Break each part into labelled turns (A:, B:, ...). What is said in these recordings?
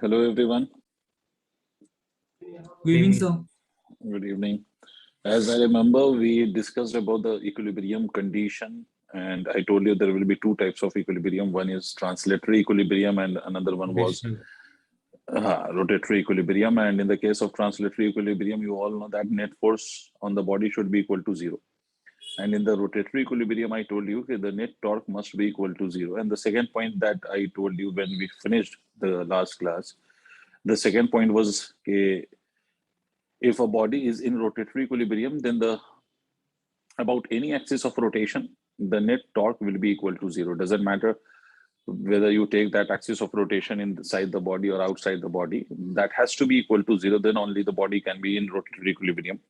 A: Hello everyone.
B: Good evening, sir.
A: Good evening. As I remember, we discussed about the equilibrium condition, and I told you there will be two types of equilibrium. One is translatory equilibrium, and another one was rotatory equilibrium. And in the case of translatory equilibrium, you all know that net force on the body should be equal to zero. And in the rotatory equilibrium, I told you the net torque must be equal to zero. And the second point that I told you when we finished the last class, the second point was if a body is in rotatory equilibrium, then about any axis of rotation, the net torque will be equal to zero. Doesn't matter whether you take that axis of rotation inside the body or outside the body, that has to be equal to zero. Then only the body can be in rotatory equilibrium.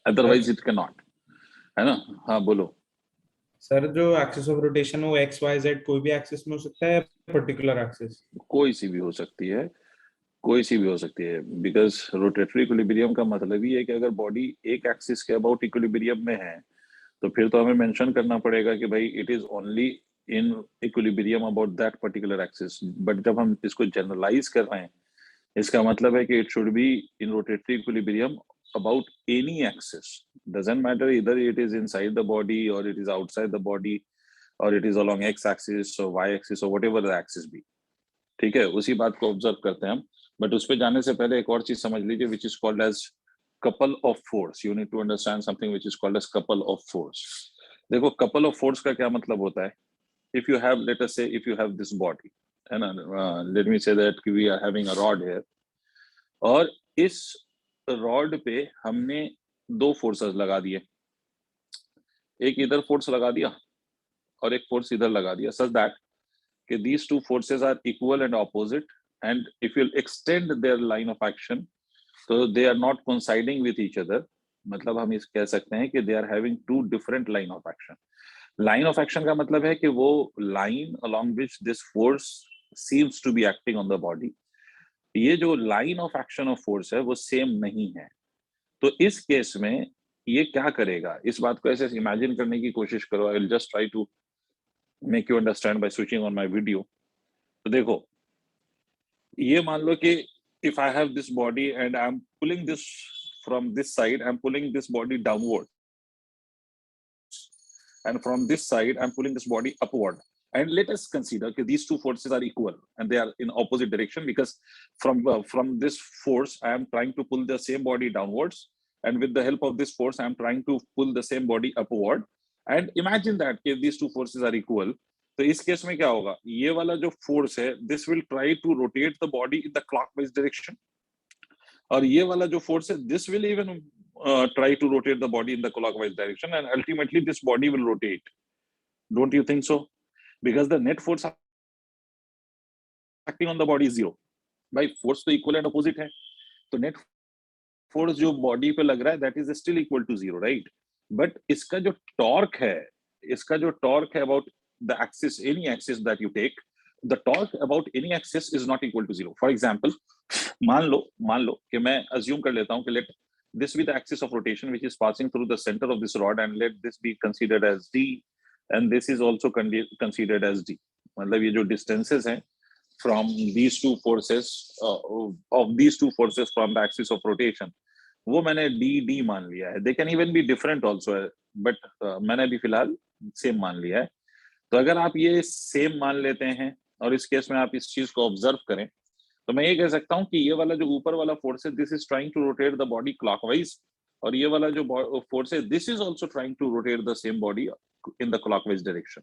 A: Otherwise, it cannot. है ना? हाँ बोलो.
C: Sir जो axis of rotation वो x Y Z कोई भी axis में हो सकता है, पर्टिकुलर एक्सिस
A: कोई सी भी हो सकती है, कोई सी भी हो सकती है, बिकॉज रोटेटरी इक्विलिब्रियम का मतलब ही है कि अगर बॉडी एक एक्सिस के अबाउट इक्विलिब्रियम में है तो फिर तो हमें मेंशन करना पड़ेगा कि भाई it is only in equilibrium about that particular axis. But जब हम इसको जनरलाइज कर रहे हैं, इसका मतलब है कि it should be in rotatory equilibrium about any axis. Doesn't matter either it is inside the body or it is outside the body or it is along x axis or y axis or whatever the axis be. ठीक है, उसी बात को observe करते हैं हम. But उस पे जाने से पहले एक और चीज समझ लीजिए, which is called as couple of force. You need to understand something which is called as couple of force. देखो कपल ऑफ फोर्स का क्या मतलब होता है. If you have, let us say if you have this body, है ना, let me say that we are having a rod here, और इस रॉड पे हमने दो फोर्सेस लगा दिए. एक इधर फोर्स लगा दिया और एक फोर्स इधर लगा दिया, सच दैट कि these two forces are equal and opposite, and if you extend their line of action, so they are not coinciding with each other. मतलब हम इस कह सकते हैं कि they are having two different line of action. Line of action का मतलब है कि वो line along which this force seems to be acting on the body, ये जो line of action of force है वो सेम नहीं है. तो इस केस में ये क्या करेगा, इस बात को ऐसे इमेजिन करने की कोशिश करो. I will just try to make you understand by switching on my video. तो देखो, ये मान लो कि if I have this body and I am pulling this from this side, I am pulling this body downward, and from this side I'm pulling this body upward. And let us consider that these two forces are equal and they are in opposite direction, because from this force I am trying to pull the same body downwards, and with the help of this force I am trying to pull the same body upward. And imagine that if these two forces are equal, तो इस case में क्या होगा, ये वाला जो force है this will try to rotate the body in the clockwise direction, और ये वाला जो फोर्स है this will even try to rotate the body in the clockwise direction, and ultimately this body will rotate. Don't you think so? Because the net force acting on the body is zero. भाई force तो equal and opposite है, तो net force जो body पे लग रहा है that is still equal to zero, right? But इसका जो टॉर्क है, इसका जो टॉर्क है about the axis, any axis that you take, the torque about any axis is not equal to zero. For example, मान लो कि मैं assume कर लेता हूँ कि let this be the axis of rotation which is passing through the center of this rod, and let this be considered as d, and this is also considered as d. मतलब ये जो distances हैं from these two forces, of these two forces from the axis of rotation, वो मैंने d मान लिया है. They can even be different also, but मैंने अभी फिलहाल same मान लिया है. तो अगर आप ये same मान लेते हैं और इस केस में आप इस चीज को ऑब्जर्व करें, तो मैं ये कह सकता हूँ कि ये वाला जो ऊपर वाला फोर्स है this is trying to rotate the body clockwise, और ये वाला जो फोर्स है this is also trying to rotate the same body in the clockwise direction.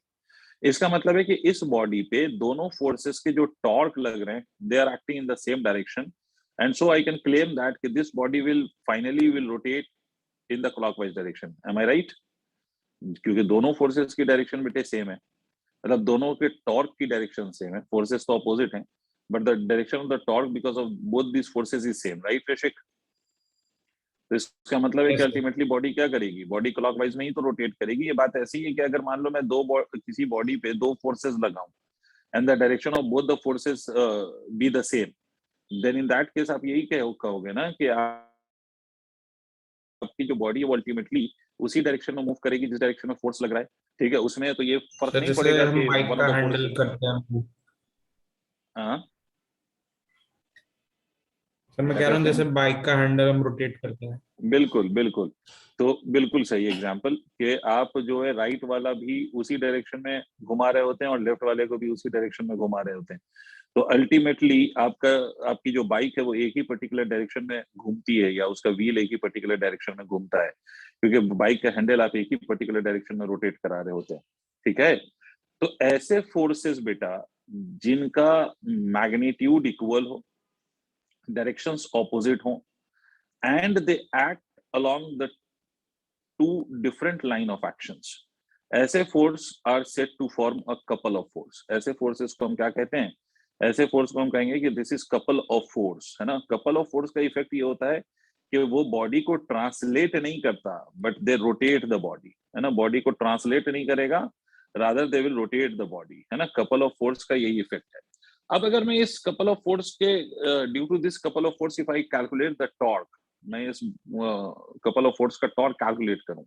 A: इसका मतलब है कि इस बॉडी पे दोनों फोर्सेस के जो टॉर्क लग रहे हैं they are acting in the same direction, and so I can claim that कि this body will finally will rotate in the clockwise direction. Am I right? क्योंकि दोनों फोर्सेस की डायरेक्शन बेटे सेम है, मतलब दोनों के टॉर्क की डायरेक्शन सेम है. फोर्सेस तो अपोजिट हैं, but the direction of the torque because of both these forces is same, right Rishik? तो इसका मतलब है कि अल्टीमेटली बॉडी क्या करेगी, बॉडी क्लॉकवाइज में ही तो रोटेट करेगी. ये बात ऐसी है कि अगर मान लो मैं किसी बॉडी पे दो फोर्सेस लगाऊं and the direction of both the forces be the same, then in that case आप यही कहोगे ना कि आपकी जो बॉडी है वो अल्टीमेटली उसी डायरेक्शन में मूव करेगी जिस डायरेक्शन में फोर्स लग रहा है. ठीक है, उसमें तो ये फर्क नहीं पड़ेगा कि
C: बाइक का हैंडल करते हैं.
A: हाँ
C: सर मैं
A: क्या
C: कह रहा हूँ
A: कहते
C: जैसे
A: हैं?
C: बाइक का हैंडल हम रोटेट करते हैं।
A: बिल्कुल बिल्कुल। तो बिल्कुल सही एग्जाम्पल कि आप जो है राइट वाला भी उसी डायरेक्शन में घुमा रहे होते हैं और लेफ्ट वाले को भी उसी डायरेक्शन में घुमा रहे होते हैं। तो अल्टीमेटली आपका आपकी जो बाइक है वो एक ही पर्टिकुलर डायरेक्शन में घूमती है, या उसका व्हील एक ही पर्टिकुलर डायरेक्शन में घूमता है, क्योंकि बाइक का हैंडल आप एक ही पर्टिकुलर डायरेक्शन में रोटेट करा रहे होते हैं। ठीक है। तो ऐसे फोर्सेस बेटा जिनका मैग्नीट्यूड इक्वल हो, डायरेक्शंस ऑपोजिट हो, and they act along the two different line of actions, ऐसे force are set to form a couple of force. ऐसे फोर्सेस को हम क्या कहते हैं? ऐसे फोर्स को हम कहेंगे कि this is couple of force, है ना। कपल ऑफ फोर्स का इफेक्ट ये होता है कि वो बॉडी को ट्रांसलेट नहीं करता, but they rotate the body, है ना। बॉडी को ट्रांसलेट नहीं करेगा, rather they will rotate the body, है ना। कपल ऑफ फोर्स का यही इफेक्ट है। अब अगर मैं इस कपल ऑफ फोर्स के due to this couple of force if I calculate the torque, मैं इस कपल ऑफ फोर्स का टॉर्क कैलकुलेट करूं,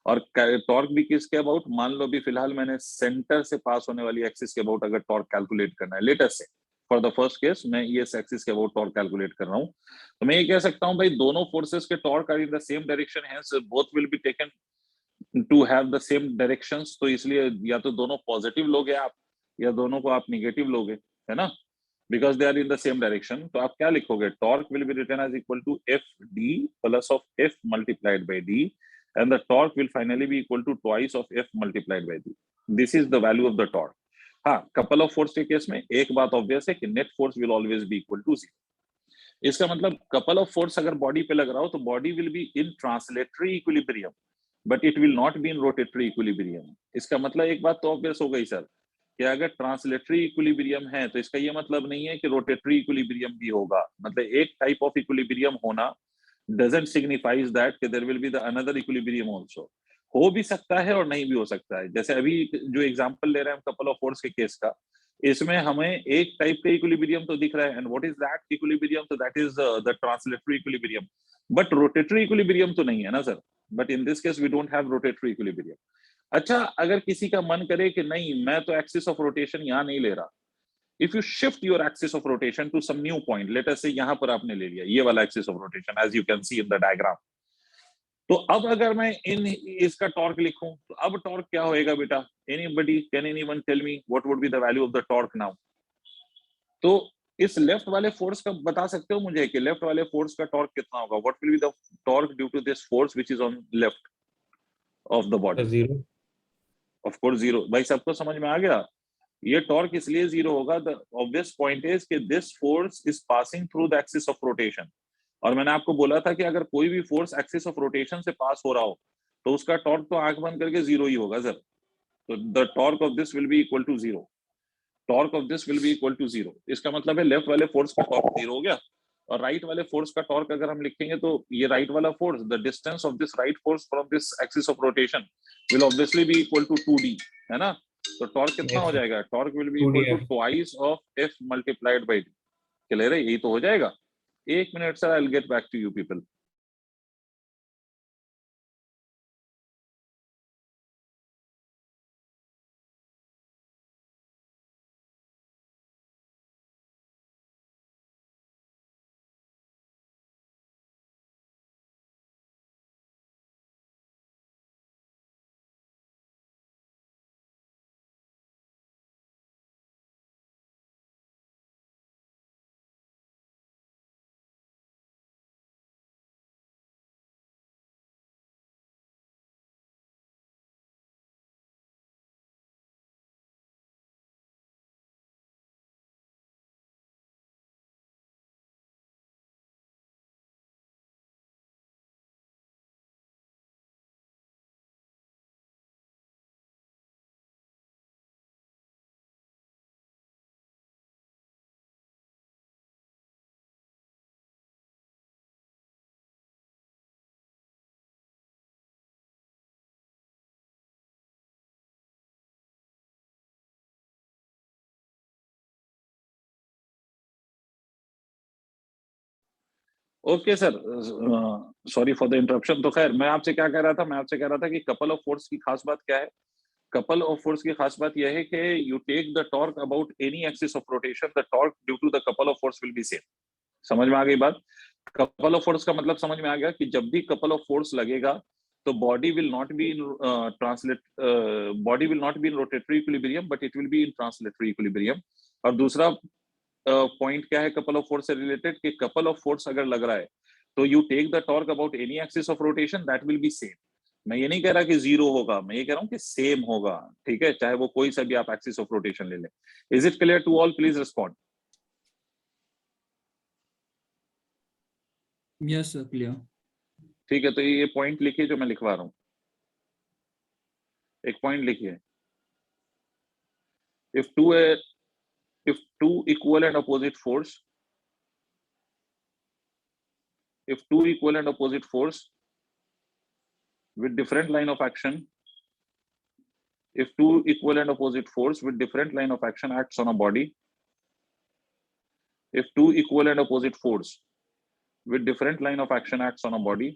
A: और टॉर्क भी किसके अबाउट, मान लो अभी फिलहाल मैंने सेंटर से पास होने वाली एक्सिस के अबाउट अगर टॉर्क कैलकुलेट करना है, लेटेस्ट से फॉर द फर्स्ट केस मैं ये एक्सिस के अबाउट टॉर्क कैलकुलेट कर रहा हूं, तो मैं ये कह सकता हूं भाई दोनों फोर्सेस के torque are in the same direction, hence both will be taken to have the same directions. तो इसलिए या तो दोनों पॉजिटिव लोगे आप, या दोनों को आप निगेटिव लोगे, है ना, because they are in the same direction. तो आप क्या लिखोगे? Torque will be written as equal to F D plus of F multiplied by D, and the torque will finally be equal to twice of F multiplied by D. This is the value of the torque. हाँ, couple of force के case में एक बात obvious है कि net force will always be equal to zero. इसका मतलब couple of force अगर बॉडी पे लग रहा हो तो body will be in translatory equilibrium, but it will not be in rotatory equilibrium. इसका मतलब एक बात तो ऑब्वियस हो गई सर, कि अगर ट्रांसलेटरी इक्विलिब्रियम है तो इसका ये मतलब नहीं है कि रोटेटरी इक्विलिब्रियम भी होगा। मतलब एक टाइप ऑफ इक्विलिब्रियम होना डजंट सिग्निफाइज दैट कि there will be the another equilibrium also. हो भी सकता है और नहीं भी हो सकता है। जैसे अभी जो एग्जांपल ले रहे हैं हम कपल ऑफ फोर्स के केस का, इसमें हमें एक टाइप का इक्विलिब्रियम तो दिख रहा है, and what is that equilibrium? तो that is the translatory equilibrium, but rotatory equilibrium तो नहीं है ना sir. But in this case we don't have rotatory equilibrium. अच्छा, अगर किसी का मन करे कि नहीं मैं तो एक्सिस ऑफ रोटेशन यहाँ नहीं ले रहा, if you shift your axis of rotation to some new point, let us say यहाँ पर आपने ले लिया ये वाला axis of rotation as you can see in the diagram, तो अब अगर मैं इन इसका टॉर्क लिखूं तो अब टॉर्क क्या होएगा बेटा? Anybody can anyone tell me what would be the value of the torque now? तो इस लेफ्ट वाले फोर्स का बता सकते हो मुझे कि लेफ्ट वाले फोर्स का टॉर्क कितना होगा? What will be the torque due to this force which is on left of the body?
C: Zero.
A: Of course zero. भाई सबको समझ में आ गया? ये टॉर्क इसलिए जीरो होगा, द ऑब्वियस पॉइंट इज कि this force is passing through the axis of rotation. और मैंने आपको बोला था कि अगर कोई भी फोर्स एक्सिस ऑफ रोटेशन से पास हो रहा हो तो उसका टॉर्क तो आंख बंद करके जीरो ही होगा सर। तो the torque of this will be equal to zero. Torque of this will be equal to zero. इसका मतलब है लेफ्ट वाले फोर्स का टॉर्क जीरो हो गया, और राइट वाले फोर्स का टॉर्क अगर हम लिखेंगे तो ये राइट वाला force, the distance of this right force from this axis of rotation will obviously be equal to 2d, है ना। तो टॉर्क कितना
C: यस
A: हो
C: सर।
A: जाएगा? Torque will be
C: two D
A: equal to
C: F.
A: Twice of F multiplied by D. Clear है? यही तो हो जाएगा। एक minute sir, I will get back to you people. Okay sir, sorry for the interruption. तो खैर मैं आपसे क्या कह रहा था, मैं आपसे कह रहा था कि कपल ऑफ फोर्स की खास बात क्या है? कपल ऑफ फोर्स की खास बात यह है कि you take the torque about any axis of rotation, the torque due to the couple of force will be same. समझ में आ गई बात? कपल ऑफ फोर्स का मतलब समझ में आ गया कि जब भी कपल ऑफ फोर्स लगेगा तो body will not be in body will not be in rotatory equilibrium but it will be in translatory equilibrium. और दूसरा पॉइंट क्या है कपल ऑफ फोर्स से रिलेटेड, कि कपल ऑफ फोर्स अगर लग रहा है तो you take the torque about any axis of rotation that will be same. मैं ये नहीं कह रहा कि जीरो होगा, मैं ये कह रहा हूं कि सेम होगा, ठीक है, चाहे वो कोई सा भी आप एक्सिस ऑफ रोटेशन ले लें। Is it clear to all? Please respond.
B: Yes sir, clear.
A: ठीक है, तो ये पॉइंट लिखिए जो मैं लिखवा रहा हूं। एक पॉइंट लिखिए, if two equal and opposite force if two equal and opposite force with different line of action if two equal and opposite force with different line of action acts on a body if two equal and opposite force with different line of action acts on a body,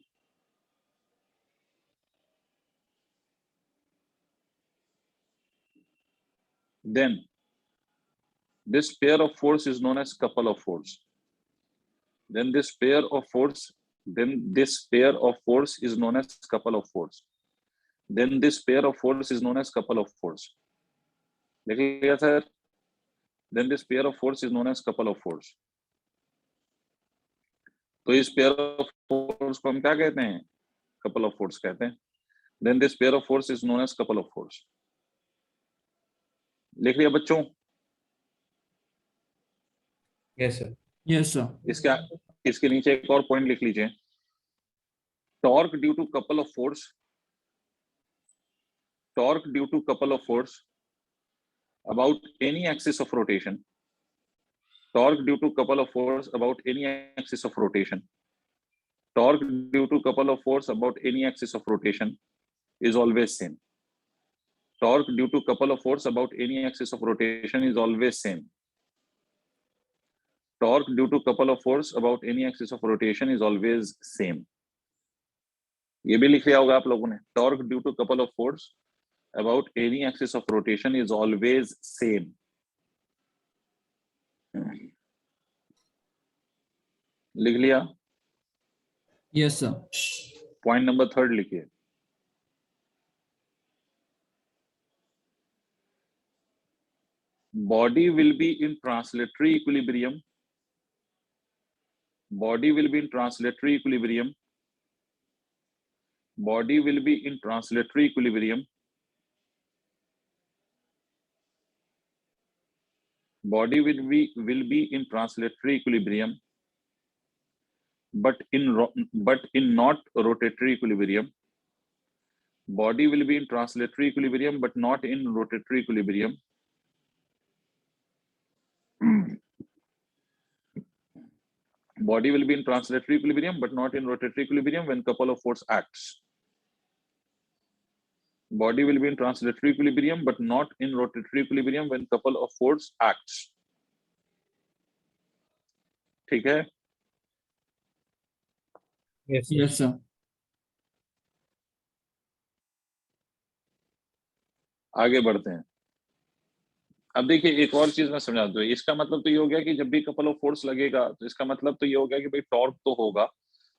A: then this pair of force is known as couple of force. Then this pair of force is known as couple of force. Then this pair of force is known as couple of force. देख लिया sir? Then this pair of force is known as couple of force. तो इस pair of force को हम क्या कहते हैं? Couple of force कहते हैं। Then this pair of force is known as couple of force. लिख लिया बच्चों?
C: Yes sir.
B: Yes sir.
A: इसके नीचे एक और पॉइंट लिख लीजिए, torque due to couple of force about any axis of rotation torque due to couple of force about any axis of rotation torque due to couple of force about any axis of rotation is always same. Torque due to couple of force about any axis of rotation is always same. Torque due to couple of force about any axis of rotation is always same. ये भी लिख लिया होगा आप लोगों ने, torque due to couple of force about any axis of rotation is always same. लिख लिया?
B: Yes sir.
A: पॉइंट नंबर 3 लिखिए, body will be in translatory equilibrium. Body will be in translatory equilibrium. Body will be in translatory equilibrium. Body will be in translatory equilibrium, but in not rotatory equilibrium. Body will be in translatory equilibrium, but not in rotatory equilibrium. Body will be in translatory equilibrium, but not in rotatory equilibrium when couple of force acts. Body will be in translatory equilibrium, but not in rotatory equilibrium when couple of force acts. ठीक है?
B: Yes sir.
A: आगे बढ़ते हैं। अब देखिए एक और चीज मैं समझा दूं, इसका मतलब तो ये हो गया कि जब भी कपल ऑफ फोर्स लगेगा तो इसका मतलब तो ये हो गया कि भाई टॉर्क तो होगा,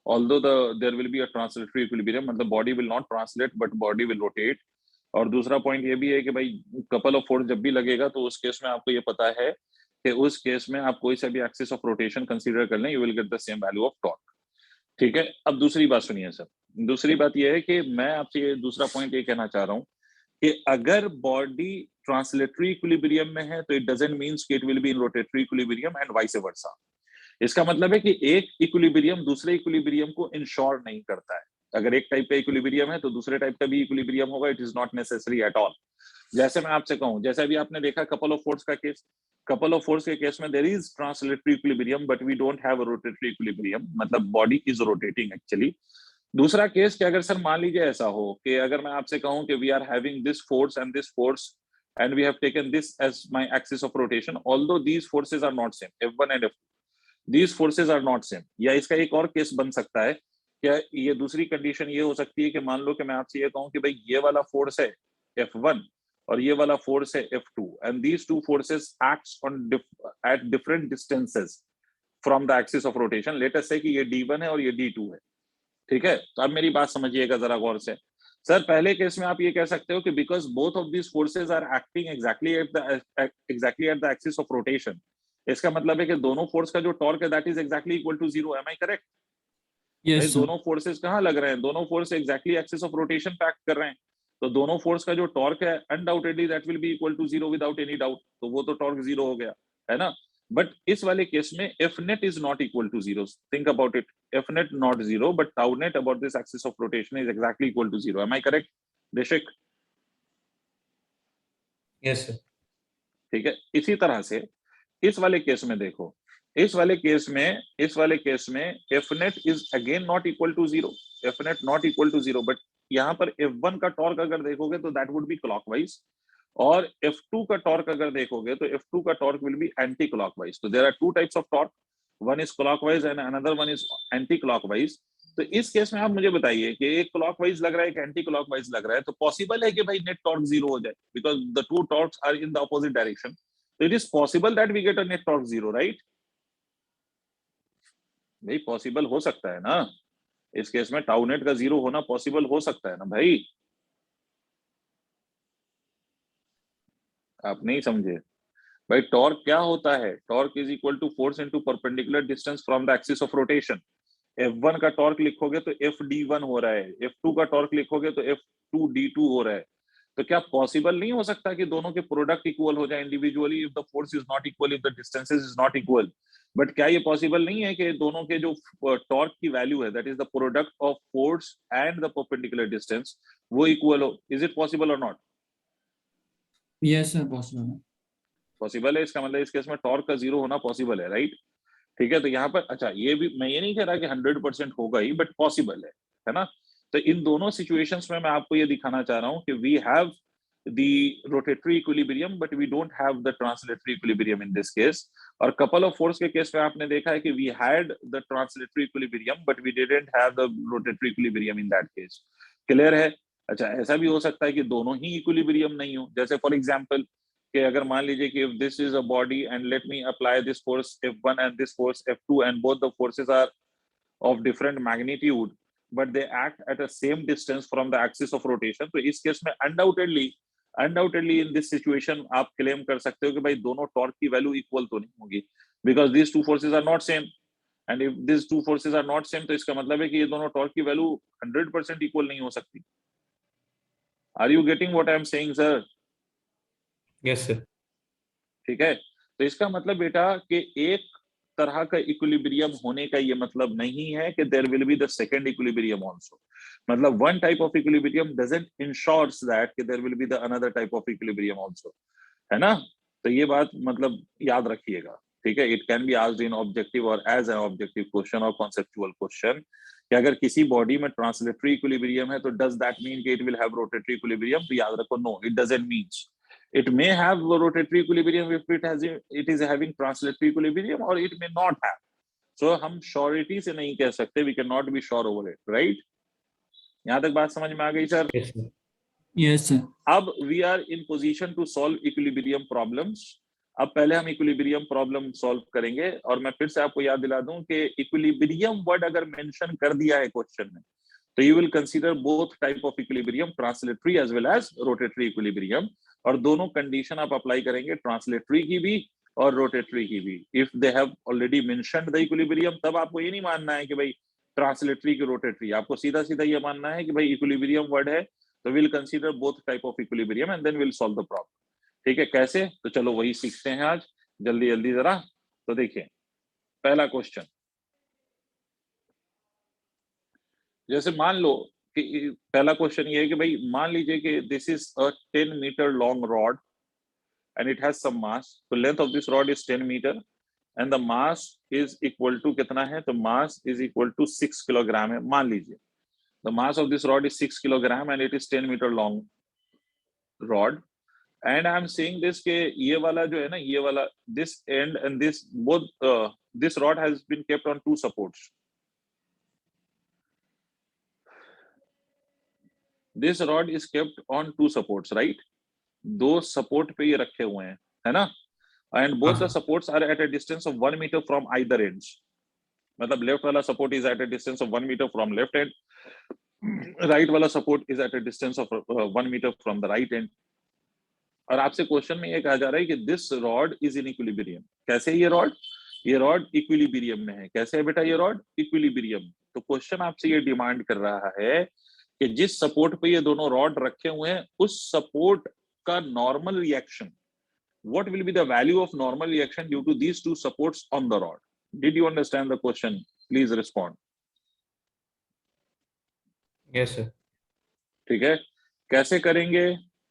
A: although there will be a translatory equilibrium, मतलब body will not translate but body will rotate. और दूसरा पॉइंट ये भी है कि भाई कपल ऑफ फोर्स जब भी लगेगा तो उस केस में आपको ये पता है कि उस केस में आप कोई सा भी एक्सिस ऑफ रोटेशन कंसीडर कर लें, you will get the same value of torque. ठीक है, अब दूसरी बात सुनिए सर। दूसरी बात यह है कि मैं आपसे ये दूसरा पॉइंट ये कहना चाह रहा हूँ कि अगर बॉडी ट्रांसलेटरी इक्विलिब्रियम में है तो इट डजंट मींस कि it will be in rotatory equilibrium and vice versa. इसका मतलब है कि एक इक्विलिब्रियम दूसरे इक्विलिब्रियम को इंश्योर नहीं करता है। अगर एक टाइप का इक्विलिब्रियम है तो दूसरे टाइप का भी इक्विलिब्रियम होगा, it is not necessary at all. जैसे मैं आपसे कहूं, जैसे अभी आपने देखा कपल ऑफ फोर्स का केस, कपल ऑफ फोर्स के केस में there is translatory equilibrium but we don't have a rotatory equilibrium, मतलब बॉडी इज रोटेटिंग एक्चुअली। दूसरा केस कि अगर सर मान लीजिए ऐसा हो कि अगर मैं आपसे कहूं कि we are having this force and we have taken this as my axis of rotation, although these forces are not same, F1 and F2, these forces are not same. या इसका एक और केस बन सकता है, क्या ये दूसरी कंडीशन ये हो सकती है कि मान लो कि मैं आपसे ये कहूं कि भाई ये वाला फोर्स है F1 और ये वाला फोर्स है F2 and these two forces acts on at different distances from the axis of rotation, late us से कि ये D1 है और ये D2 है, ठीक है। तो अब मेरी बात समझिएगा जरा गौर से। सर पहले केस में आप ये कह सकते हो कि because both of these forces are acting exactly at the axis of rotation, इसका मतलब है कि दोनों फोर्स का जो टॉर्क है that is exactly equal to zero. Am I correct?
B: Yes, sir.
A: दोनों फोर्सेस कहाँ लग रहे हैं? दोनों force exactly axis of rotation पे एक्ट कर रहे हैं, तो दोनों फोर्स का जो टॉर्क है undoubtedly that will be equal to zero without any doubt, तो वो तो टॉर्क जीरो हो गया, है ना। बट इस वाले केस में F net is not equal to zero, think about it, F net not zero but tau net about this axis of rotation is exactly equal to zero. Am I correct बेशक?
C: Yes sir.
A: ठीक है, इसी तरह से इस वाले case में देखो, इस वाले केस में F net is again not equal to zero, F net not equal to zero, but यहाँ पर F1 का टॉर्क अगर देखोगे तो दैट वुड बी क्लॉकवाइज, और F2 का टॉर्क अगर देखोगे तो F2 का torque will be anti clockwise. तो there are two types of torque, one is clockwise and another one is anti clockwise. तो इस केस में आप मुझे बताइए कि एक क्लॉकवाइज लग रहा है, एक एंटी क्लॉकवाइज लग रहा है, तो पॉसिबल है कि भाई नेट टॉर्क जीरो हो जाए, because the two torques are in the opposite direction, तो it is possible that we get a net torque zero, right? भाई पॉसिबल हो सकता है ना, इस केस में टाउ नेट का जीरो होना पॉसिबल हो सकता है ना भाई, आप नहीं समझे भाई। टॉर्क क्या होता है? Torque is equal to force into perpendicular distance from the axis of rotation. F1 का टॉर्क लिखोगे तो FD1 हो रहा है, F2 का टॉर्क लिखोगे तो F2D2 हो रहा है। तो क्या पॉसिबल नहीं हो सकता कि दोनों के प्रोडक्ट इक्वल हो जाए individually if the force is not equal, if the distances is not equal? But क्या ये पॉसिबल नहीं है कि दोनों के जो टॉर्क की वैल्यू है that is the product of force and the perpendicular distance वो इक्वल हो? इज इट पॉसिबल और not?
B: Yes, sir. Possible.
A: Possible है, इसका मतलब इस केस में टॉर्क का जीरो होना पॉसिबल है, राइट? ठीक है, तो यहाँ पर अच्छा ये भी मैं ये नहीं कह रहा कि 100% होगा ही, बट पॉसिबल है ना। तो इन दोनों सिचुएशंस में मैं आपको ये दिखाना चाह रहा हूँ कि we have the rotatory equilibrium but we don't have the translatory equilibrium in this case, और couple of force के केस में आपने देखा है कि we had the translatory equilibrium but we didn't have the rotatory equilibrium in that case। Clear है? अच्छा ऐसा भी हो सकता है कि दोनों ही equilibrium नहीं हो, जैसे फॉर एग्जांपल कि अगर मान लीजिए कि if this is a body and let me apply this force F1 and this force F2 and both the forces are of different magnitude but they act at a same distance from the axis of rotation, तो इस case में undoubtedly in this situation आप claim कर सकते हो कि भाई दोनों टॉर्क की वैल्यू इक्वल तो नहीं होगी, because this two forces are not same, and if this two forces are not same तो इसका मतलब है कि ये दोनों टॉर्क की वैल्यू 100% इक्वल नहीं हो सकती। Are you getting what I am saying sir?
C: Yes sir.
A: ठीक है, तो इसका मतलब बेटा कि एक तरह का इक्विलिब्रियम होने का ये मतलब नहीं है कि there will be the second equilibrium also, मतलब one type of equilibrium doesn't insures that कि there will be the another type of equilibrium also, है ना। तो ये बात मतलब याद रखिएगा, ठीक है। It can be asked in objective और एज एन ऑब्जेक्टिव क्वेश्चन और कॉन्सेप्चुअल क्वेश्चन कि अगर किसी बॉडी में ट्रांसलेटरी इक्विलिब्रियम है तो डज दैट मीन कि it will have rotatory equilibrium? तो याद रखो no, it doesn't means. It may have rotatory equilibrium if it is having translatory equilibrium, or it may not have. So हम surety से नहीं कह सकते, we cannot be sure over it, right? यहाँ तक बात समझ में आ गई sir?
C: Yes sir.
B: Yes, sir.
A: अब we are in position to solve equilibrium problems। अब पहले हम इक्विलिब्रियम प्रॉब्लम सॉल्व करेंगे, और मैं फिर से आपको याद दिला दूं कि इक्विलिब्रियम वर्ड अगर मेंशन कर दिया है क्वेश्चन में तो you will consider both type of equilibrium, translatory as well as rotatory equilibrium, और दोनों कंडीशन आप अप्लाई करेंगे ट्रांसलेटरी की भी और रोटेटरी की भी। If they have already mentioned the equilibrium तब आपको ये नहीं मानना है कि भाई ट्रांसलेटरी की रोटेटरी, आपको सीधा सीधा ये मानना है कि भाई इक्विलिब्रियम वर्ड है तो will consider both type of equilibrium and then will solve the problem. ठीक है, कैसे? तो चलो वही सीखते हैं आज, जल्दी जल्दी जरा। तो देखिए पहला क्वेश्चन, जैसे मान लो कि पहला क्वेश्चन ये है कि भाई मान लीजिए कि this is a 10 metre long rod and it has some mass, तो length of this rod is 10 metre and the mass is equal to कितना है? तो mass is equal to 6 kilogram है। मान लीजिए the mass of this rod is 6 kilogram and it is 10 metre long rod, and I am saying this के ये वाला जो है ना, ये वाला this and and this both this rod has been kept on two supports. This rod is kept on two supports, right? दो support पे ये रखे हुए हैं, है ना। and both the
C: sir.
A: supports are at a distance of 1 meter from either ends. मतलब left वाला support is at a distance of 1 metre from left end, right वाला support is at a distance of 1 metre from the right end. और आपसे question में ये कहा जा रहा है कि this rod is in equilibrium. कैसे है ये रॉड इक्विलिब्रियम में है। कैसे है बेटा ये रॉड इक्विलिब्रियम। तो क्वेश्चन आपसे ये डिमांड कर रहा है कि जिस सपोर्ट पे ये दोनों रॉड रखे हुए हैं उस सपोर्ट का normal reaction, what will be the value of normal reaction due to these two supports on the rod? Did you understand the question? Please respond.
C: Yes sir.
A: ठीक है, कैसे करेंगे,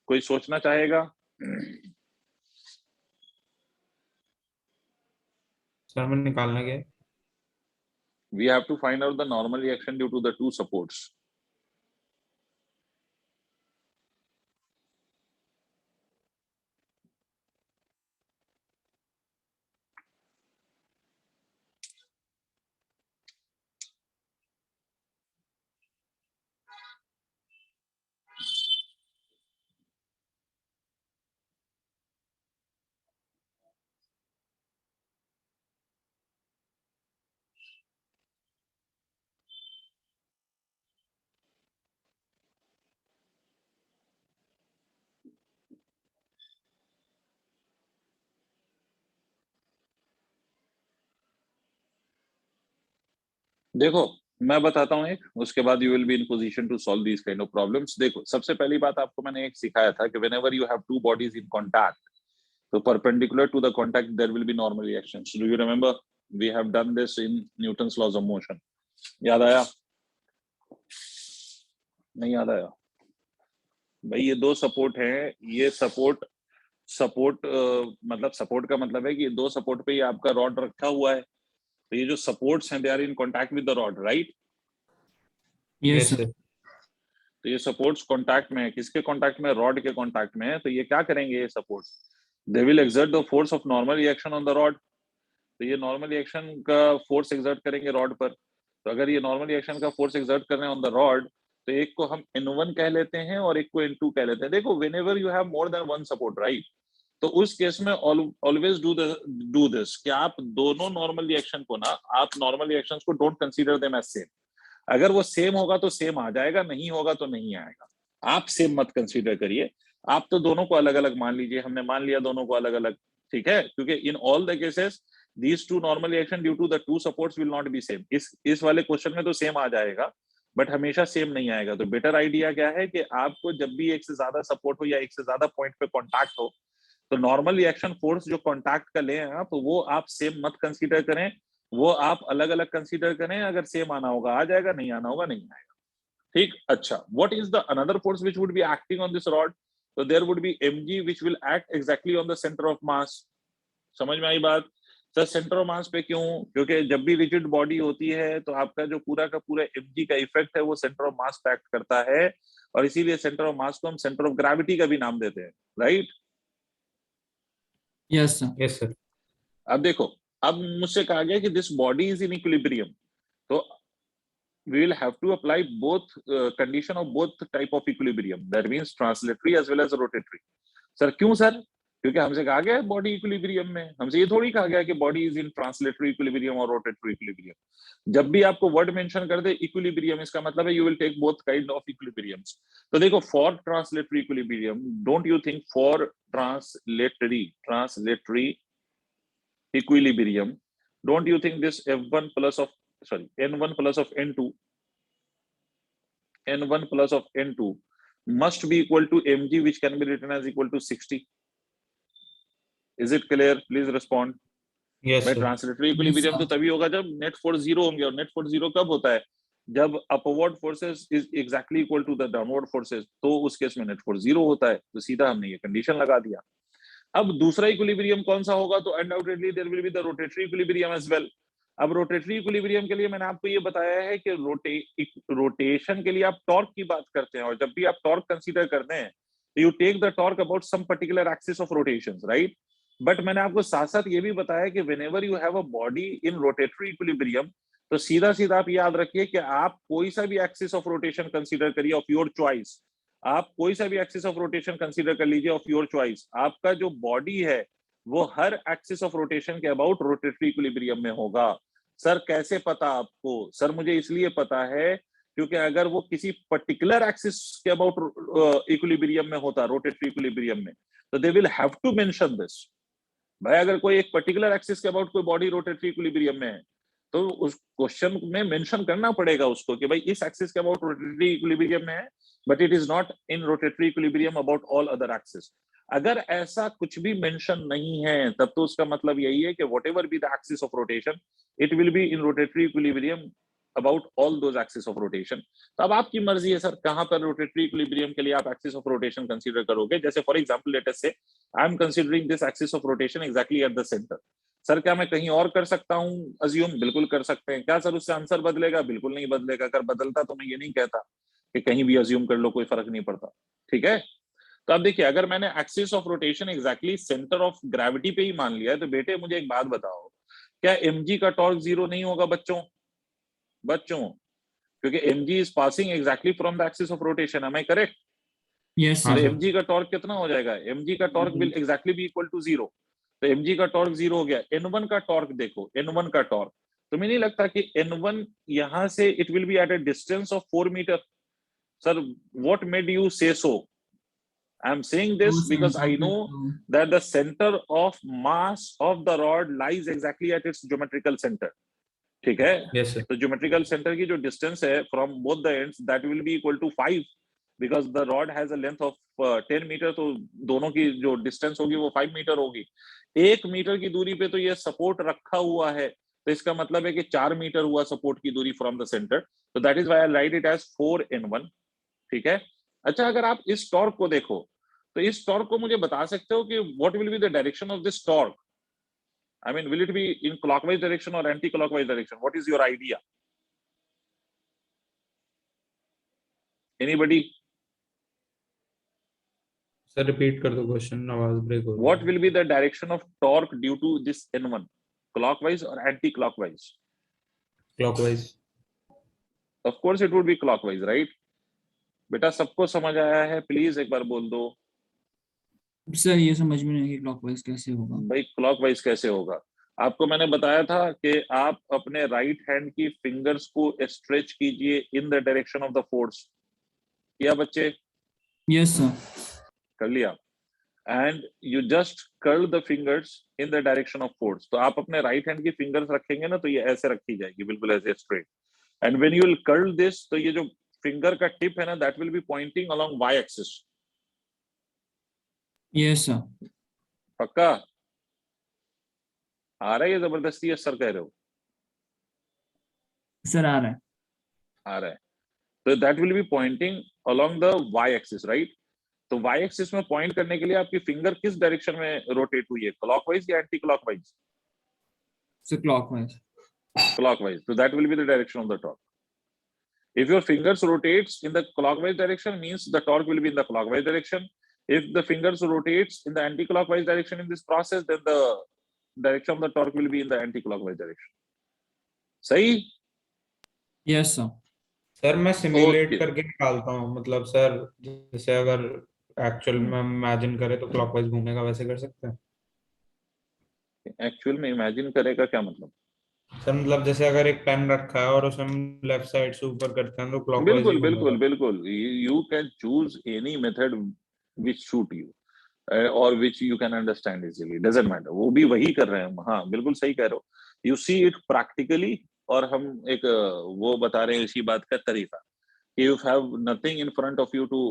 A: कोई सोचना चाहेगा?
C: सर मैं निकालना क्या है?
A: We have to find out the normal reaction due to the two supports. देखो मैं बताता हूं एक, उसके बाद you will be in position to solve these kind of problems. देखो सबसे पहली बात आपको मैंने एक सिखाया था कि whenever you have two bodies in contact, तो perpendicular to the contact there will be normal reactions. Do you remember? We have done this in Newton's laws of motion. याद आया? नहीं याद आया? भाई ये दो सपोर्ट हैं, ये सपोर्ट मतलब सपोर्ट का मतलब है कि दो सपोर्ट पे ये आपका रॉड रखा हुआ है, तो ये जो सपोर्ट्स हैं they are in contact with the rod, right?
B: Yes, sir.
A: तो ये सपोर्ट्स कांटेक्ट में है, किसके कांटेक्ट में? रॉड के कांटेक्ट में है। तो ये क्या करेंगे ये support? They will exert the force of normal reaction on the rod. तो ये नॉर्मल रिएक्शन का फोर्स एक्सर्ट करेंगे रॉड पर। तो अगर ये नॉर्मल रिएक्शन का फोर्स एक्सर्ट कर रहे हैं ऑन द रॉड, तो एक को हम N1 कह लेते हैं और एक को N2 कह लेते हैं। देखो whenever you have more than one support, right, तो उस केस में ऑलवेज डू दिस कि आप दोनों नॉर्मल रिएक्शन को ना, आप नॉर्मल रिएक्शंस को don't consider them as same. अगर वो सेम होगा तो सेम आ जाएगा, नहीं होगा तो नहीं आएगा। आप सेम मत कंसीडर करिए, आप तो दोनों को अलग अलग मान लीजिए। हमने मान लिया दोनों को अलग अलग, ठीक है, क्योंकि in all the cases these two normal reaction due to the two supports will not be same। इस वाले क्वेश्चन में तो सेम आ जाएगा, बट हमेशा सेम नहीं आएगा। तो बेटर आइडिया क्या है कि आपको जब भी एक से ज्यादा सपोर्ट हो या एक से ज्यादा पॉइंट पे कॉन्टैक्ट हो, तो नॉर्मल रिएक्शन फोर्स जो कॉन्टैक्ट का लें आप, वो आप सेम मत कंसीडर करें, वो आप अलग अलग कंसीडर करें। अगर सेम आना होगा आ जाएगा, नहीं आना होगा नहीं आएगा, ठीक। अच्छा, what is the another force which would be acting on this rod? तो there would be mg which will act exactly on the centre of mass. समझ में आई बात? सर सेंटर ऑफ मास पे क्यों? क्योंकि जब भी रिजिड बॉडी होती है तो आपका जो पूरा का पूरा mg का इफेक्ट है वो सेंटर ऑफ मास पे एक्ट करता है, और इसीलिए सेंटर ऑफ मास को हम सेंटर ऑफ ग्रेविटी का भी नाम देते हैं, right?
B: Yes, sir.
C: Yes sir.
A: अब देखो, अब मुझसे कहा गया कि this body is in equilibrium, तो we will have to apply both condition of both type of equilibrium, that means translatory as well as rotatory। Sir क्यों सर? क्योंकि हमसे कहा गया है बॉडी इक्विलिब्रियम में, हमसे ये थोड़ी कहा गया कि body is in translatory equilibrium और रोटेटरी इक्विलिब्रियम। जब भी आपको वर्ड मेंशन कर दे इक्विलिब्रियम, इसका मतलब है you will take both kind of equilibriums. तो देखो for translatory equilibrium, don't you think for translatory equilibrium, don't you think this N1 plus of N2 must be equal to mg, which can be written as equal to 60? Is it clear? Please respond।
C: Yes
A: भाई
C: sir.
A: Translatory
B: Yes,
A: equilibrium तो
B: sir.
A: तभी होगा जब net force zero होंगे, और net force zero कब होता है? जब upward forces is exactly equal to the downward forces, तो उस केस में नेट फोर्स जीरो होता है। तो सीधा हमने ये कंडीशन लगा दिया। अब दूसरा इक्विलिब्रियम कौन सा होगा? तो undoubtedly there will be the rotatory equilibrium as well. अब रोटेटरी इक्विलिब्रियम के लिए मैंने आपको ये बताया है कि रोटेशन के लिए आप टॉर्क की बात करते हैं, और जब भी आप टॉर्क कंसीडर करते हैं तो you take the torque about some particular axis of rotations, right? But मैंने आपको साथ साथ ये भी बताया कि whenever you have a body in rotatory equilibrium, तो सीधा सीधा आप याद रखिए कि आप कोई सा भी एक्सिस ऑफ रोटेशन कंसीडर करिए ऑफ योर चॉइस। आप कोई सा भी एक्सिस ऑफ रोटेशन कंसीडर कर लीजिए ऑफ योर चॉइस। आपका जो बॉडी है वो हर एक्सिस ऑफ रोटेशन के अबाउट रोटेटरी इक्विलिब्रियम में होगा। सर कैसे पता आपको? सर मुझे इसलिए पता है क्योंकि अगर वो किसी पर्टिकुलर एक्सिस के अबाउट इक्विलिब्रियम में होता, रोटेटरी इक्विलिब्रियम में, तो they will have to mention this. भाई अगर कोई एक पर्टिकुलर एक्सिस के अबाउट कोई बॉडी रोटेटरी इक्विलिब्रियम में है तो उस क्वेश्चन में मेंशन करना पड़ेगा उसको कि भाई इस एक्सिस के अबाउट रोटेटरी इक्विलिब्रियम में है, but it is not in rotatory equilibrium about all other axis. अगर ऐसा कुछ भी मेंशन नहीं है तब तो उसका मतलब यही है कि whatever be the axis of rotation, it will be in rotatory equilibrium about all those axis of rotation. तो अब आपकी मर्जी है सर कहां पर रोटेटरी इक्विलिब्रियम के लिए आप एक्सिस ऑफ रोटेशन कंसीडर करोगे। जैसे फॉर एग्जांपल लेट अस से आई am considering this axis of rotation exactly at the centre. Sir क्या मैं कहीं और कर सकता हूं अज्यूम? बिल्कुल कर सकते हैं। क्या सर उससे आंसर बदलेगा? बिल्कुल नहीं बदलेगा। अगर बदलता तो मैं ये नहीं कहता कि कहीं भी अज्यूम कर लो, कोई फर्क नहीं पड़ता। ठीक है, तो अब देखिए अगर मैंने axis of rotation exactly centre of gravity पे ही मान लिया है तो बेटे मुझे एक बात बताओ, क्या mg का टॉर्क जीरो नहीं होगा बच्चों? क्योंकि mg is passing exactly from the axis of rotation, am I correct?
B: Yes
C: हाँ
A: तो
B: सर।
C: सर।
A: mg का टॉर्क कितना हो जाएगा? mg का torque will exactly be equal to zero. तो mg का टॉर्क जीरो हो गया। n1 का टॉर्क देखो, n1 का टॉर्क तुम्हें नहीं लगता कि n1 यहां से it will be at a distance of 4 metre? Sir what made you say so? I am saying this because I know that the center of mass of the rod lies exactly at its geometrical center. ठीक है,
C: yes sir.
A: तो geometrical center की जो distance है from both the ends that will be equal to 5 because the rod has a length of 10 metre, तो दोनों की जो distance होगी वो 5 मीटर होगी। 1 मीटर की दूरी पे तो ये सपोर्ट रखा हुआ है, तो इसका मतलब है कि 4 मीटर हुआ सपोर्ट की दूरी फ्रॉम द सेंटर। तो that is why I write it as 4n1। ठीक है, अच्छा अगर आप इस टॉर्क को देखो तो इस टॉर्क को मुझे बता सकते हो कि what will be the direction of this torque? I mean will it be in clockwise direction और anti clockwise direction? What is your idea? Anybody?
C: Sir repeat कर दो क्वेश्चन, आवाज ब्रेक हो रही
A: व्हाट
C: है।
A: Will be the direction of torque due to this n1? Clockwise और anti clockwise?
C: Clockwise.
A: Of course it would be clockwise, right? बेटा सबको समझ आया है? प्लीज एक बार बोल दो
B: सर ये समझ में नहीं कि क्लॉकवाइज कैसे होगा।
A: भाई क्लॉकवाइज कैसे होगा। आपको मैंने बताया था कि आप अपने राइट हैंड की फिंगर्स को स्ट्रेच कीजिए in the direction of the force. किया बच्चे?
B: Yes sir.
A: कर लिया? And you just curl the fingers in the direction of force. तो आप अपने राइट हैंड की फिंगर्स रखेंगे ना तो ये ऐसे रखी जाएगी, बिल्कुल ऐसे straight. And when you will curl this, तो ये जो फिंगर का टिप है ना that will be pointing along Y axis.
B: Yes sir.
A: पक्का? आ रहा है ये जबरदस्ती है सर कह रहे हो?
B: सर आ रहा है।
A: आ रहा है। तो that will be pointing along the Y axis, right? तो वाई एक्सिस में पॉइंट करने के लिए आपकी फिंगर किस डायरेक्शन में रोटेट हुई है, क्लॉकवाइज या anti clockwise?
B: Sir clockwise.
A: Clockwise. So that will be the direction of the torque. If your fingers rotates in the clockwise direction, means the torque will be in the clockwise direction. If the fingers rotates in the anti-clockwise direction in this process, then the direction of the torque will be in the anti-clockwise direction. सही?
B: Yes sir.
C: Sir मैं simulate
A: Okay.
C: करके निकालता हूँ, मतलब sir जैसे अगर actual में imagine करें तो क्लॉकवाइज घूमेगा, वैसे कर सकते हैं?
A: एक्चुअल में इमेजिन करेगा क्या मतलब?
C: सर मतलब जैसे अगर एक पेन रखा है और उसे हम लेफ्ट साइड से ऊपर करते हैं तो क्लॉकवाइज ही
A: बिल्कुल
C: घूमेगा।
A: बिल्कुल बिल्कुल, you can choose any method which suit you or which you can understand easily, doesn't matter। वो भी वही कर रहे हैं हम। हाँ बिल्कुल सही कह रहे हो। You see it practically, और हम एक वो बता रहे हैं इसी बात का तरीका। You have nothing in front of you to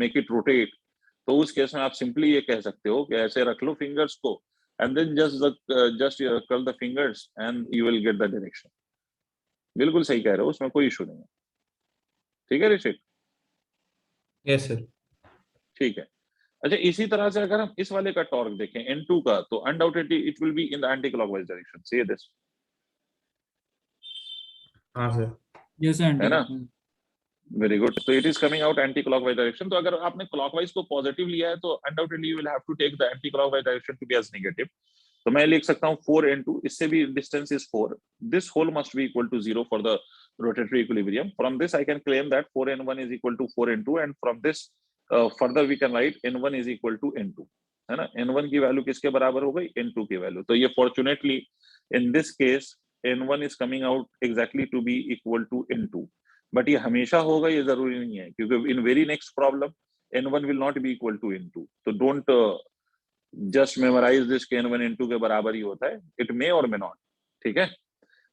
A: make it rotate, तो उस केस में आप सिंपली ये कह सकते हो कि ऐसे रख लो फिंगर्स को and then just curl the fingers and you will get the direction। बिल्कुल सही कह रहे हो, उसमें कोई इशू नहीं है। ठीक है ऋषिक?
C: Yes sir.
A: ठीक है। अच्छा इसी तरह से अगर हम इस वाले का टॉर्क देखें n2 का, तो undoubtedly it will be in the anti clockwise direction. See this,
C: हाँ सर।
B: यस
A: है
B: एंटी
A: ना?
B: क्लॉकवाइज।
A: Very good. तो it is coming out anti clockwise direction. तो अगर आपने क्लॉकवाइज को पॉजिटिव लिया है तो undoubtedly you will have to take the anti clockwise direction to be as negative. तो मैं लिख सकता हूँ 4n2, इससे भी distance is 4, this whole must be equal to 0 for the rotatory equilibrium। From this I can claim that 4n1 is equal to 4n2, and from this further we can write n1 is equal to n2। है ना, n1 की value किसके बराबर हो गई, n2 की value. तो ये fortunately in this case n1 is coming out exactly to be equal to n2, but ये हमेशा होगा ये जरूरी नहीं है, क्योंकि in very next problem n1 will not be equal to n2। तो डोंट जस्ट मेमोराइज दिस के n1 n2 के बराबर ही होता है, इट मे और मे नॉट। ठीक है,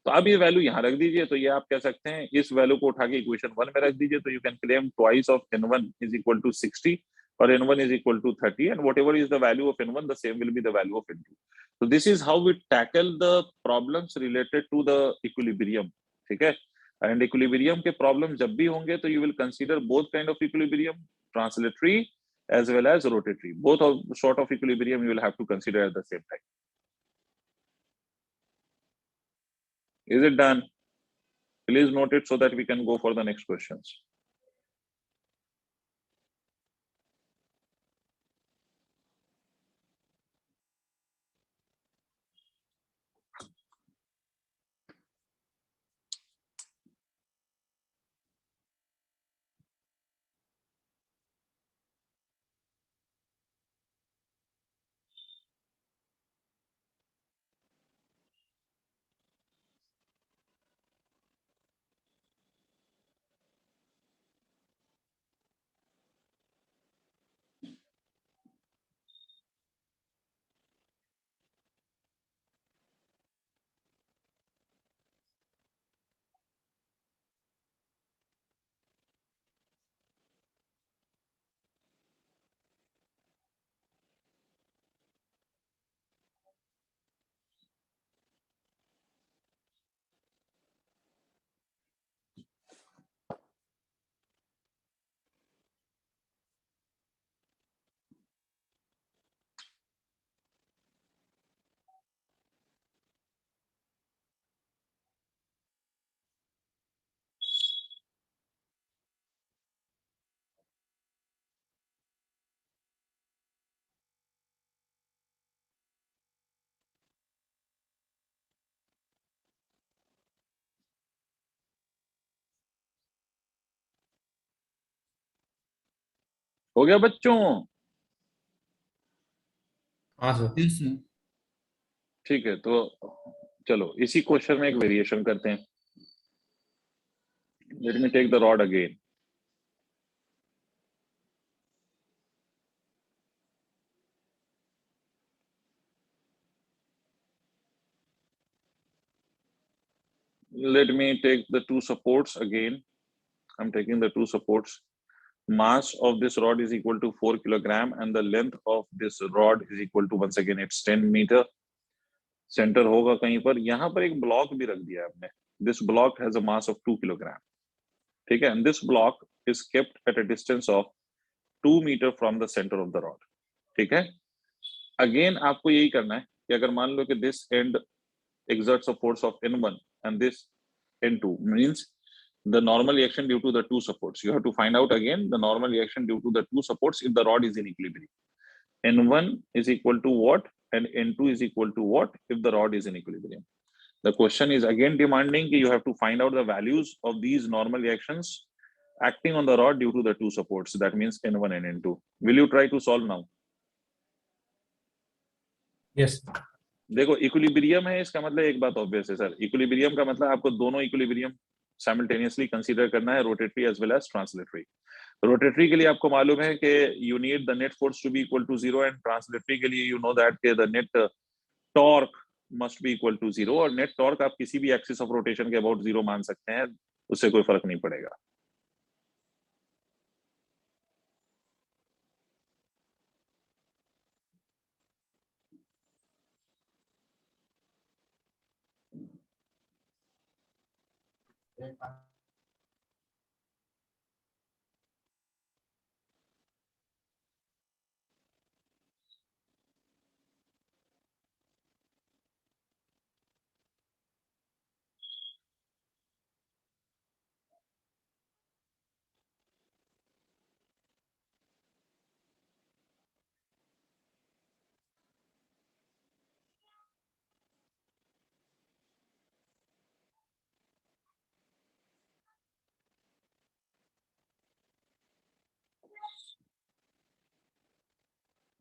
A: तो अब ये वैल्यू यहाँ रख दीजिए, तो ये आप कह सकते हैं इस वैल्यू को उठा के इक्वेशन 1 में रख दीजिए, तो you can claim twice of n1 is equal to 60 और n1 is equal to 30, and whatever is the value of n1, the same will be the value of n2. So this is how we tackle the problems related to the equilibrium. ठीक है, and equilibrium के problem जब भी होंगे तो you will consider both kind of equilibrium, translatory as well as rotatory. Both of sort of equilibrium you will have to consider at the same time. Is it done? Please note it so that we can go for the next questions. हो गया बच्चों?
C: हाँ sir.
B: Yes sir.
A: ठीक है, तो चलो इसी question में एक वेरिएशन करते हैं। Let me take the rod again. Let me take the two supports again. I'm taking the two supports. Mass of this rod is equal to 4 kilogram and the length of this rod is equal to, once again, it's 10 meter. Centre होगा कहीं पर, यहां पर एक block भी रख दिया आपने। This block has a mass of 2 kilogram. ठीक है, and this block is kept at a distance of 2 metre from the centre of the rod. ठीक है, अगेन आपको यही करना है कि अगर मान लो कि this and exerts a force of n1 and this n2 means the normal reaction due to the two supports. You have to find out again the normal reaction due to the two supports if the rod is in equilibrium. N1 is equal to what and N2 is equal to what if the rod is in equilibrium. The question is again demanding that you have to find out the values of these normal reactions acting on the rod due to the two supports. That means N1 and N2. Will you try to solve now?
C: Yes.
A: देखो equilibrium है, इसका मतलब एक बात obvious है sir, equilibrium का मतलब आपको दोनों इक्विलिब्रियम साइमल्टेनियसली कंसीडर करना है, rotatory as well as translatory. Rotatory के लिए आपको मालूम है कि you need the net force to be equal to 0 and translatory के लिए यू नो दैट के the net torque must be equal to 0, और नेट टॉर्क आप किसी भी एक्सिस ऑफ रोटेशन के अबाउट 0 मान सकते हैं, उससे कोई फर्क नहीं पड़ेगा।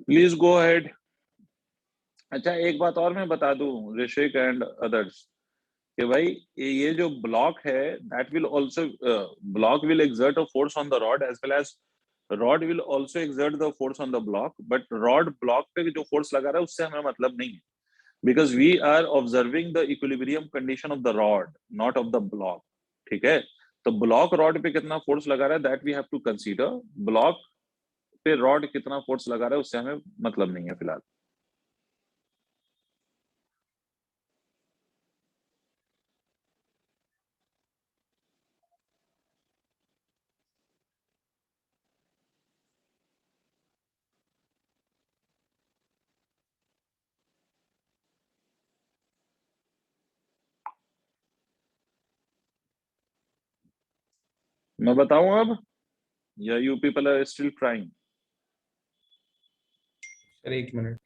A: Please go ahead. अच्छा एक बात और मैं बता दूं ऋषिक एंड अदर्स कि भाई ये जो ब्लॉक है that will also block will exert a force on the rod as well as rod will also exert the force on the block, but rod block पे जो force लगा रहा है उससे हमें मतलब नहीं है, because we are observing the equilibrium condition of the rod not of the block। ठीक है, तो ब्लॉक रॉड पे कितना फोर्स लगा रहा है that we have to consider, block पे रॉड कितना फोर्स लगा रहा है उससे हमें मतलब नहीं है फिलहाल। मैं बताऊं अब या you people are still trying?
C: Sir 1 minute.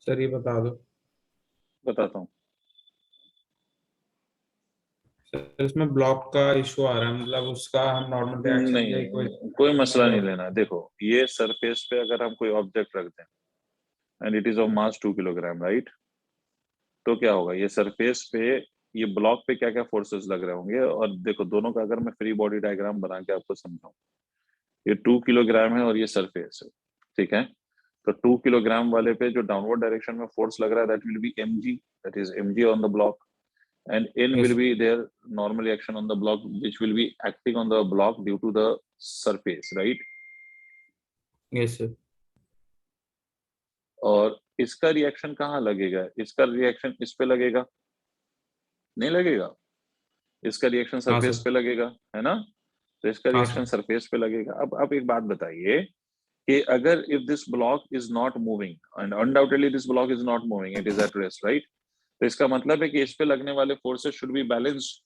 C: Sir ये बता दो।
A: बताता हूँ।
C: सर इसमें ब्लॉक का इशू आ रहा है, मतलब उसका हम नॉर्मल रिएक्शन या
A: नहीं कोई मसला नहीं
C: इक्वेशन।
A: लेना। देखो ये सरफेस पे अगर हम कोई ऑब्जेक्ट रख दें and it is of mass 2 kilogram, right, तो क्या होगा ये सरफेस पे ये ब्लॉक पे क्या क्या फोर्सेस लग रहे होंगे। और देखो दोनों का अगर मैं फ्री बॉडी डायग्राम बना के आपको समझाऊं, ये 2 किलोग्राम है और ये सरफेस है, ठीक है। तो 2 किलोग्राम वाले पे जो डाउनवर्ड डायरेक्शन में फोर्स लग रहा है that will B mg, that is mg on the block, and N
C: yes
A: will be their normal reaction on the block which will be acting on the block due to the surface, right?
C: Yes sir.
A: और इसका reaction कहाँ लगेगा? इसका reaction इस पे लगेगा, नहीं लगेगा? इसका रिएक्शन
C: हाँ
A: सरफेस
C: सर।
A: पे लगेगा, है ना? तो इसका
C: हाँ
A: रिएक्शन
C: सर।
A: सरफेस पे लगेगा। अब आप एक बात बताइए कि अगर if this block is not moving and undoubtedly this block is not moving, it is at rest, right, तो इसका मतलब है कि इस पे लगने वाले फोर्सेस शुड बी बैलेंस्ड।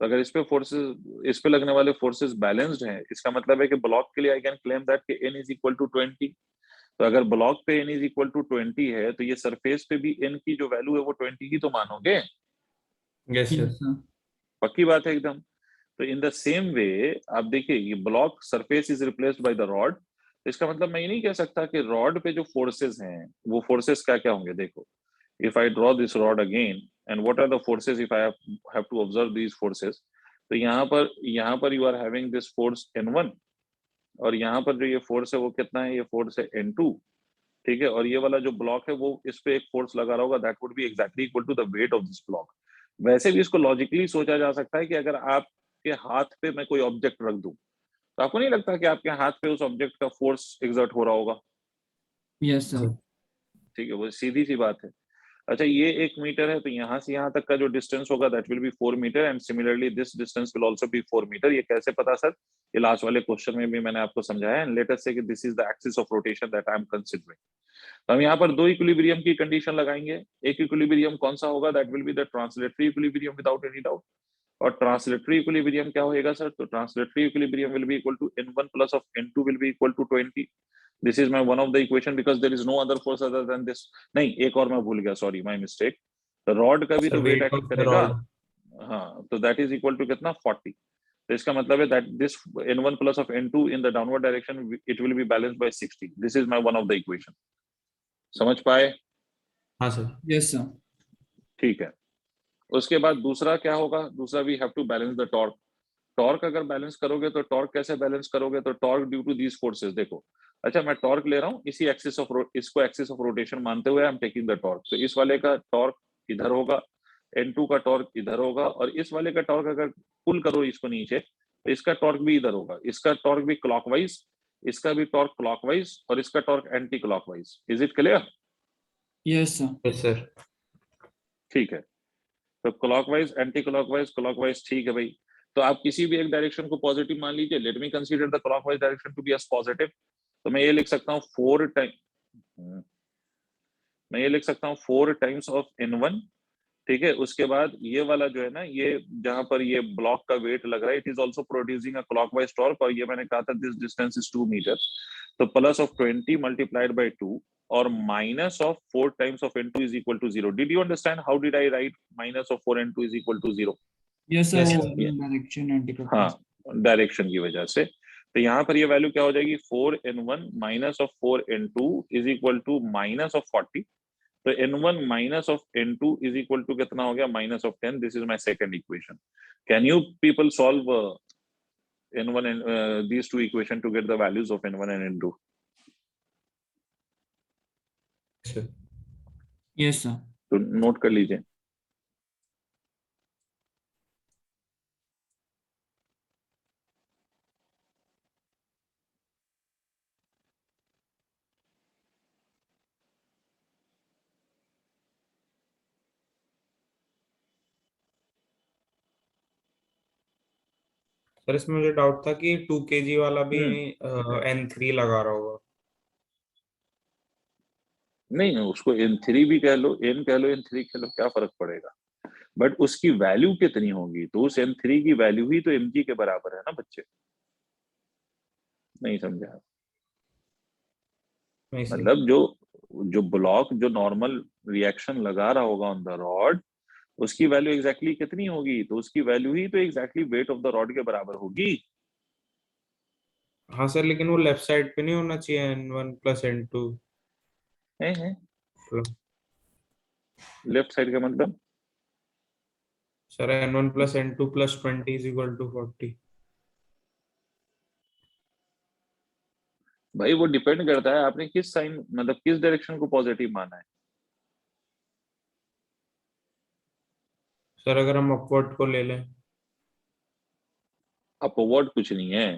A: तो अगर इस पे लगने वाले फोर्सेस बैलेंस्ड हैं, इसका मतलब है कि ब्लॉक के लिए आई कैन क्लेम दैट कि n इज इक्वल टू 20। तो अगर ब्लॉक पे n इज इक्वल टू 20 है तो ये सरफेस पे भी n की जो वैल्यू है वो 20 ही तो मानोगे।
C: Yes sir.
B: Yes sir.
A: पक्की बात है एकदम। तो इन द सेम वे आप देखिए ये block surface is replaced by the rod, इसका मतलब मैं ये नहीं कह सकता कि रॉड पे जो फोर्सेस हैं वो फोर्सेस क्या क्या होंगे। देखो if I draw this rod again and what are the forces if I have to observe these forces, तो यहाँ पर you are having this force N1 और यहाँ पर जो ये फोर्स है वो कितना है, ये फोर्स है N2, ठीक है। और ये वाला जो ब्लॉक है वो इस पे एक फोर्स लगा रहा होगा that would be exactly equal to the weight of this block. वैसे भी इसको लॉजिकली सोचा जा सकता है कि अगर आपके हाथ पे मैं कोई ऑब्जेक्ट रख दूं तो आपको नहीं लगता कि आपके हाथ पे उस ऑब्जेक्ट का फोर्स एग्जर्ट हो रहा होगा?
B: Yes sir.
A: ठीक है, वो सीधी सी बात है। अच्छा ये 1 मीटर है तो यहाँ से यहाँ तक का जो डिस्टेंस होगा that will be 4 metre and similarly this distance will also be 4 metre. ये कैसे पता सर? ये लास्ट वाले क्वेश्चन में भी मैंने आपको समझाया एंड लेट अस से कि this is the axis of rotation that I am considering. तो हम यहाँ पर दो इक्विलिब्रियम की कंडीशन लगाएंगे। एक इक्विलिब्रियम कौन सा होगा? That will be the translatory equilibrium without any doubt. और ट्रांसलेटरी इक्विलिब्रियम क्या होएगा सर? तो translatory equilibrium will be equal to n1 plus of n2 will be equal to 20। This is my one of the equation because there is no other force other than this. नहीं एक और मैं भूल गया, sorry my mistake. Rod का भी
C: sir
A: तो weight
C: weight
A: act
C: of the
A: करेगा।
C: रॉड।
A: हाँ तो दैट इज इक्वल टू कितना? 40। तो इसका मतलब है that this n1 plus of n2 in the downward direction it will be balanced bye 60। This is my one of the equation. समझ पाए?
C: हाँ सर।
B: Yes sir.
A: ठीक है। उसके बाद दूसरा क्या होगा? दूसरा we have to balance the torque. Torque अगर बैलेंस करोगे तो टॉर्क कैसे बैलेंस करोगे? तो torque due to these forces. देखो अच्छा मैं टॉर्क ले रहा हूँ इसी एक्सिस ऑफ इसको एक्सिस ऑफ रोटेशन मानते हुए I am taking the torque. तो इस वाले का टॉर्क इधर होगा, N2 का टॉर्क इधर होगा और इस वाले का टॉर्क अगर पुल करो इसको नीचे तो इसका टॉर्क भी इधर होगा। इसका टॉर्क भी क्लॉकवाइज, इसका भी टॉर्क क्लॉकवाइज और इसका torque anti clockwise. Is it clear?
B: Yes sir.
C: Yes sir.
A: ठीक है। तो क्लॉकवाइज, एंटी क्लॉकवाइज, क्लॉकवाइज, ठीक है भाई। तो आप किसी भी एक डायरेक्शन को पॉजिटिव मान लीजिए, let me consider the clockwise direction to be as positive. तो मैं ये लिख सकता हूँ 4 टाइम, मैं ये लिख सकता हूँ 4 टाइम्स ऑफ n1, ठीक है। उसके बाद ये वाला जो है ना, ये जहां पर ये ब्लॉक का वेट लग रहा है, it is also producing a clockwise torque, और ये मैंने कहा था दिस डिस्टेंस इज 2 मीटर। तो प्लस ऑफ 20 मल्टीप्लाइड बाय 2 और minus of 4 times of n2 is equal to 0। Did you understand how did I write minus of 4n2 is equal to 0?
B: Yes sir,
C: yes
B: वो
C: sir.
B: Direction anti
A: हाँ,
B: clockwise.
A: Direction की वजह से। तो यहाँ पर ये वैल्यू क्या हो जाएगी, 4n1 minus of 4n2 is equal to minus of 40। तो n1 minus of n2 is equal to कितना हो गया, minus of 10। This is my second equation. Can you people solve n1 and these two equation to get the values of n1 and n2?
B: Yes sir.
A: तो note कर लीजिए।
C: Sir इसमें मुझे doubt था कि 2 kg वाला भी
A: हम्म,
C: N3 लगा रहा होगा।
A: नहीं उसको n3 भी कह लो, n कह लो, n3 कह लो, क्या फर्क पड़ेगा। बट उसकी वैल्यू कितनी होगी, तो उस n3 की वैल्यू ही तो mg के बराबर है ना बच्चे। नहीं समझा?
C: नहीं सर।
A: मतलब जो जो ब्लॉक जो नॉर्मल रिएक्शन लगा रहा होगा ऑन द रॉड, उसकी वैल्यू एग्जैक्टली कितनी होगी, तो उसकी वैल्यू ही तो exactly weight of the rod के बराबर होगी।
C: हाँ सर, लेकिन वो लेफ्ट साइड पे नहीं होना चाहिए N1 प्लस N2।
A: है लेफ्ट साइड का मतलब?
C: Sir N1 plus N2 plus 20 is equal to 40।
A: भाई वो डिपेंड करता है आपने किस साइन, मतलब किस डायरेक्शन को पॉजिटिव माना है।
C: सर अगर हम अपवर्ड को ले लें।
A: अपवर्ड कुछ नहीं है।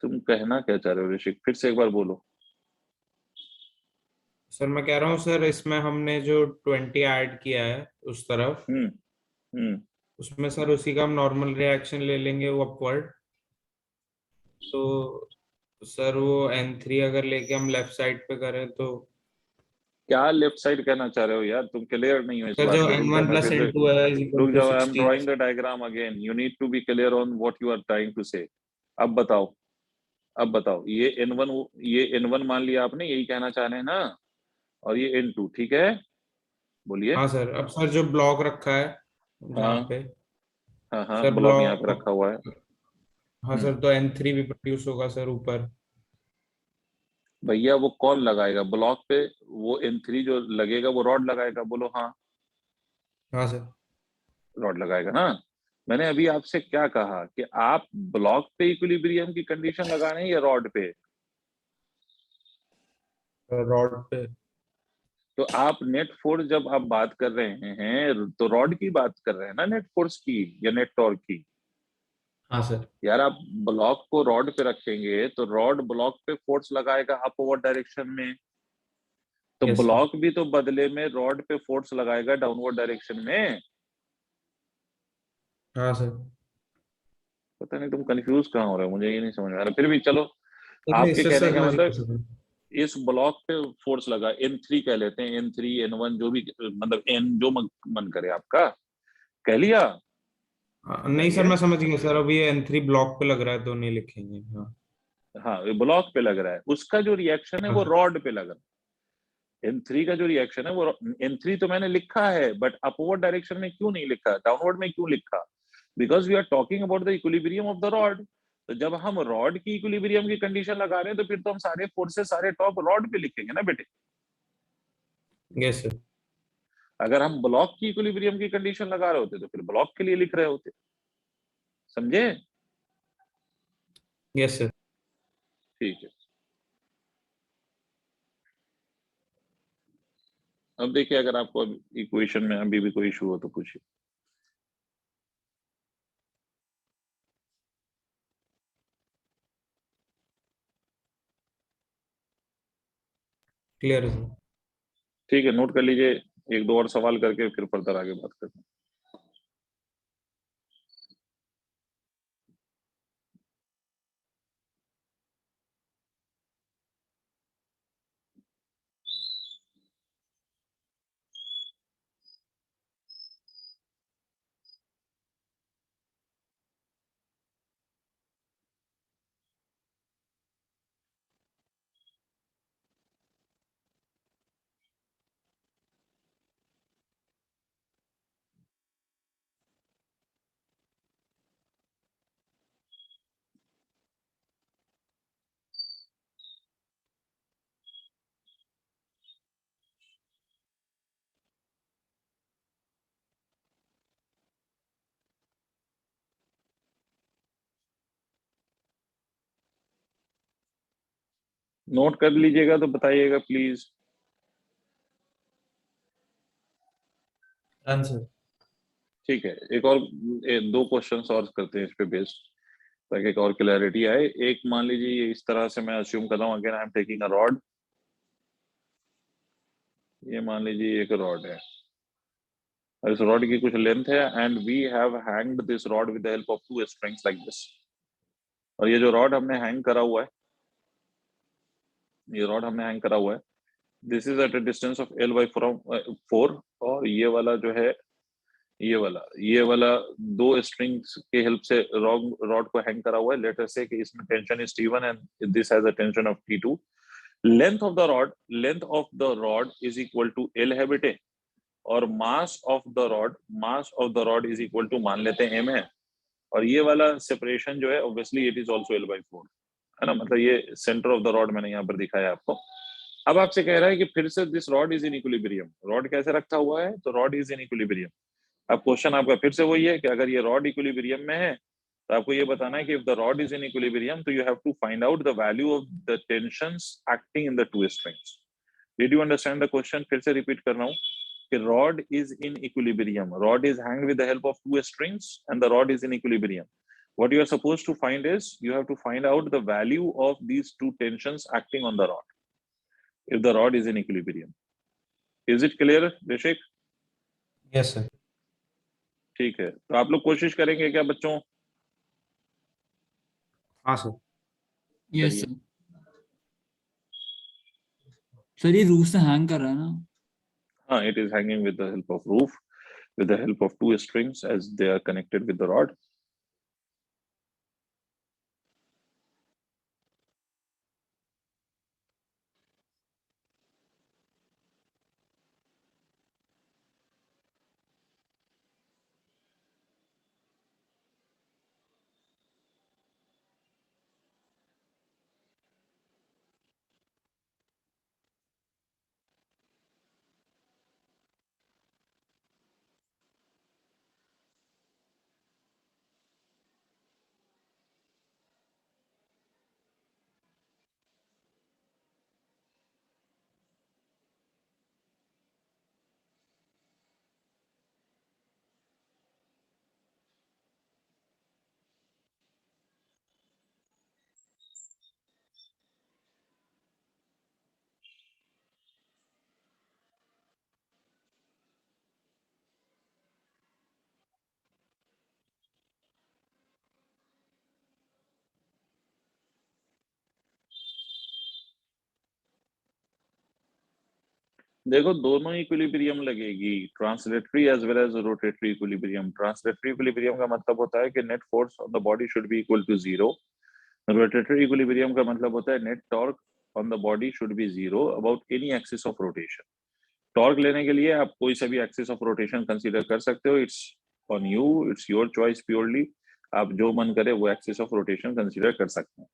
A: तुम कहना क्या चाह रहे हो ऋषिक, फिर से एक बार बोलो।
C: सर मैं कह रहा हूँ सर, इसमें हमने जो 20 ऐड किया है उस तरफ,
A: हम्म। हम्म।
C: उसमें सर उसी का हम नॉर्मल रिएक्शन ले लेंगे वो अपवर्ड। तो सर वो N3 अगर लेके हम लेफ्ट साइड पे करें तो।
A: क्या लेफ्ट साइड कहना चाह रहे हो यार, तुम क्लियर नहीं हो इस
C: सर
A: बात
C: जो
A: पे, रुक जाओ
C: N1
A: मैं
C: प्लस
A: फिर से,
C: N2 है इज इक्वल
A: रुक
C: टू
A: जाओ, I am
C: 60।
A: Drawing the diagram again, you need to be clear on what you are trying to say. अब बताओ, अब बताओ, ये n1, ये n1 मान लिया आपने, यही कहना चाह रहे हैं ना, और ये n2, ठीक है, बोलिए।
C: हाँ सर, अब सर जो ब्लॉक रखा है जहाँ
A: हाँ
C: पे,
A: हाँ हाँ,
C: सर
A: ब्लॉक यहाँ पे
C: ब्लॉक,
A: रखा हुआ है।
C: हाँ
A: हम्म।
C: सर, तो N3 भी प्रोड्यूस होगा सर ऊपर।
A: भैया वो कौन लगाएगा ब्लॉक पे, वो n3 जो लगेगा वो रॉड लगाएगा, बोलो हाँ।
C: हाँ सर।
A: रॉड लगाएगा ना। मैंने अभी आपसे क्या कहा कि आप ब्लॉक पे इक्विलिब्रियम की कंडीशन लगा रहे हैं या रॉड पे?
C: रॉड पे।
A: तो आप नेट फोर्स जब आप बात कर रहे हैं तो रॉड की बात कर रहे हैं ना, नेट फोर्स की या नेट टॉर्क की?
C: हाँ सर।
A: यार आप ब्लॉक को रॉड पे रखेंगे तो रॉड ब्लॉक पे फोर्स लगाएगा अपवर्ड डायरेक्शन में, तो
C: यस सर।
A: ब्लॉक भी तो बदले में रॉड पे फोर्स लगाएगा डाउनवर्ड डायरेक्शन में।
C: हाँ सर।
A: पता नहीं तुम कंफ्यूज कहाँ हो रहे हो, मुझे ये नहीं समझ में आ रहा, फिर भी चलो।
C: नहीं
A: आपके
C: सर,
A: कहने
C: सर
A: का
C: मुझे
A: मतलब
C: समझ।
A: इस ब्लॉक पे फोर्स लगा, n3 कह लेते हैं, n3 n1 जो भी, मतलब n जो मन करे आपका, कह लिया,
C: नहीं सर,
A: कहिए।
C: मैं समझ गया सर, अभी N3 ब्लॉक पे लग रहा है तो नहीं लिखेंगे। हाँ।
A: हाँ, ये ब्लॉक पे लग रहा है, उसका जो रिएक्शन है वो
C: हाँ।
A: रॉड पे लग रहा है। n3 का जो रिएक्शन है वो, n3 तो मैंने लिखा है, बट अपवर्ड डायरेक्शन में क्यों नहीं लिखा, डाउनवर्ड में क्यों लिखा? Because we are talking about the equilibrium of the rod. तो जब हम रॉड की इक्विलिब्रियम की कंडीशन लगा रहे हैं तो फिर तो हम सारे फोर्सेस, सारे टॉप रॉड पे लिखेंगे ना बेटे।
C: Yes sir.
A: अगर हम ब्लॉक की इक्विलिब्रियम की कंडीशन लगा रहे होते तो फिर ब्लॉक के लिए लिख रहे होते, समझे?
C: Yes sir.
A: ठीक है। अब देखिए, अगर आपको इक्वेशन में अभी भी कोई इशू हो तो पूछिए।
C: क्लियर है सर।
A: ठीक है, नोट कर लीजिए। एक दो और सवाल करके फिर फर्दर आगे बात करते हैं। नोट कर लीजिएगा तो बताइएगा प्लीज।
C: आंसर।
A: ठीक है, एक और दो क्वेश्चंस और करते हैं इस पे बेस्ड, ताकि एक और क्लैरिटी आए। एक मान लीजिए इस तरह से मैं अज्यूम कर रहा हूँ, again I am taking a rod. ये मान लीजिए एक रॉड है और इस रॉड की कुछ लेंथ है, and we have hanged this rod with the help of two strings like this. और ये जो रॉड हमने हैंग करा हुआ है, ये रॉड हमने हैंग करा हुआ है, this is at a distance of L by four. और ये वाला जो है, ये वाला दो स्ट्रिंग्स के हेल्प से रॉड को हैंग करा हुआ है। लेट अस से कि इसमें tension is T1 and this has a tension of T2। Length of the rod is equal to L है बेटे, और mass of the rod is equal to मान लेते हैं m है। और ये वाला सेपरेशन जो है obviously it is also L by four, है ना। मतलब ये सेंटर ऑफ द रॉड मैंने यहाँ पर दिखाया आपको। अब आपसे कह रहा है कि फिर से this rod is in equilibrium. Rod कैसे रखा हुआ है, तो रॉड इज इन इक्विलिब्रियम। अब क्वेश्चन आपका फिर से वही है कि अगर ये रॉड इक्विलिब्रियम में है, तो आपको ये बताना है कि if the rod is in equilibrium, तो you have to find out the value of the tensions acting in the two strings. Did you understand the question? फिर से रिपीट कर रहा हूँ कि rod is in equilibrium, rod is hanged with the help of two strings and the rod is in equilibrium. What you are supposed to find is you have to find out the value of these two tensions acting on the rod if the rod is in equilibrium. Is it clear, Rishik?
C: Yes sir.
A: ठीक है, तो आप लोग कोशिश करेंगे क्या बच्चों?
C: हाँ सर।
B: यस
A: चलिए।
B: सर। सर ये रूफ से हैंग कर रहा है ना?
A: हाँ, it is hanging with the help of roof, with the help of two strings as they are connected with the rod. देखो, दोनों इक्विलिब्रियम लगेगी, translatory as well as rotatory equilibrium. Translatory equilibrium का मतलब होता है कि net force on the body should be equal to zero. Rotatory equilibrium का मतलब होता है net torque on the body should be zero about any axis of rotation. Torque लेने के लिए आप कोई सा भी एक्सिस ऑफ रोटेशन कंसीडर कर सकते हो, it's on you, it's your choice purely. आप जो मन करे वो एक्सिस ऑफ रोटेशन कंसीडर कर सकते हैं।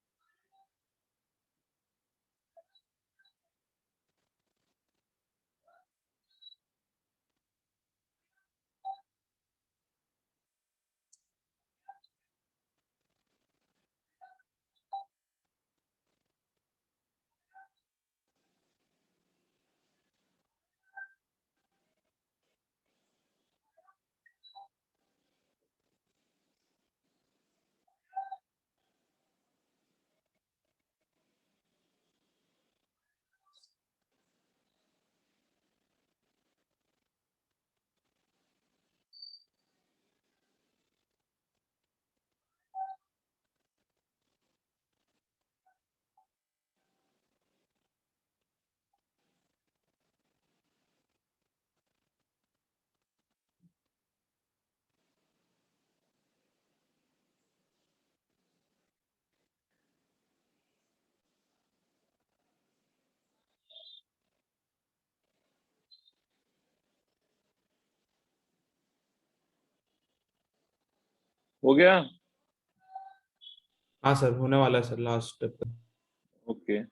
A: हो गया?
C: हाँ सर, होने वाला है sir last step.
A: Okay,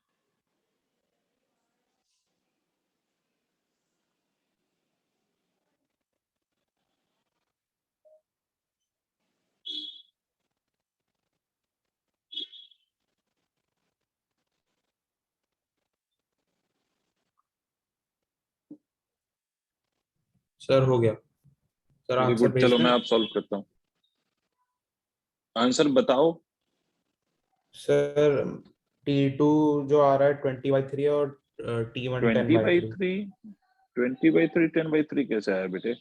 C: sir हो गया सर,
A: वेरी
C: आंसर
A: गुड।
C: भेज
A: चलो
C: दें?
A: मैं आप सॉल्व करता हूँ। आंसर बताओ।
C: सर T2 जो आ रहा है 20/3 और T1
A: 20 बाई
C: 10/3।
A: 3? 20/3 10/3 कैसे आया बेटे?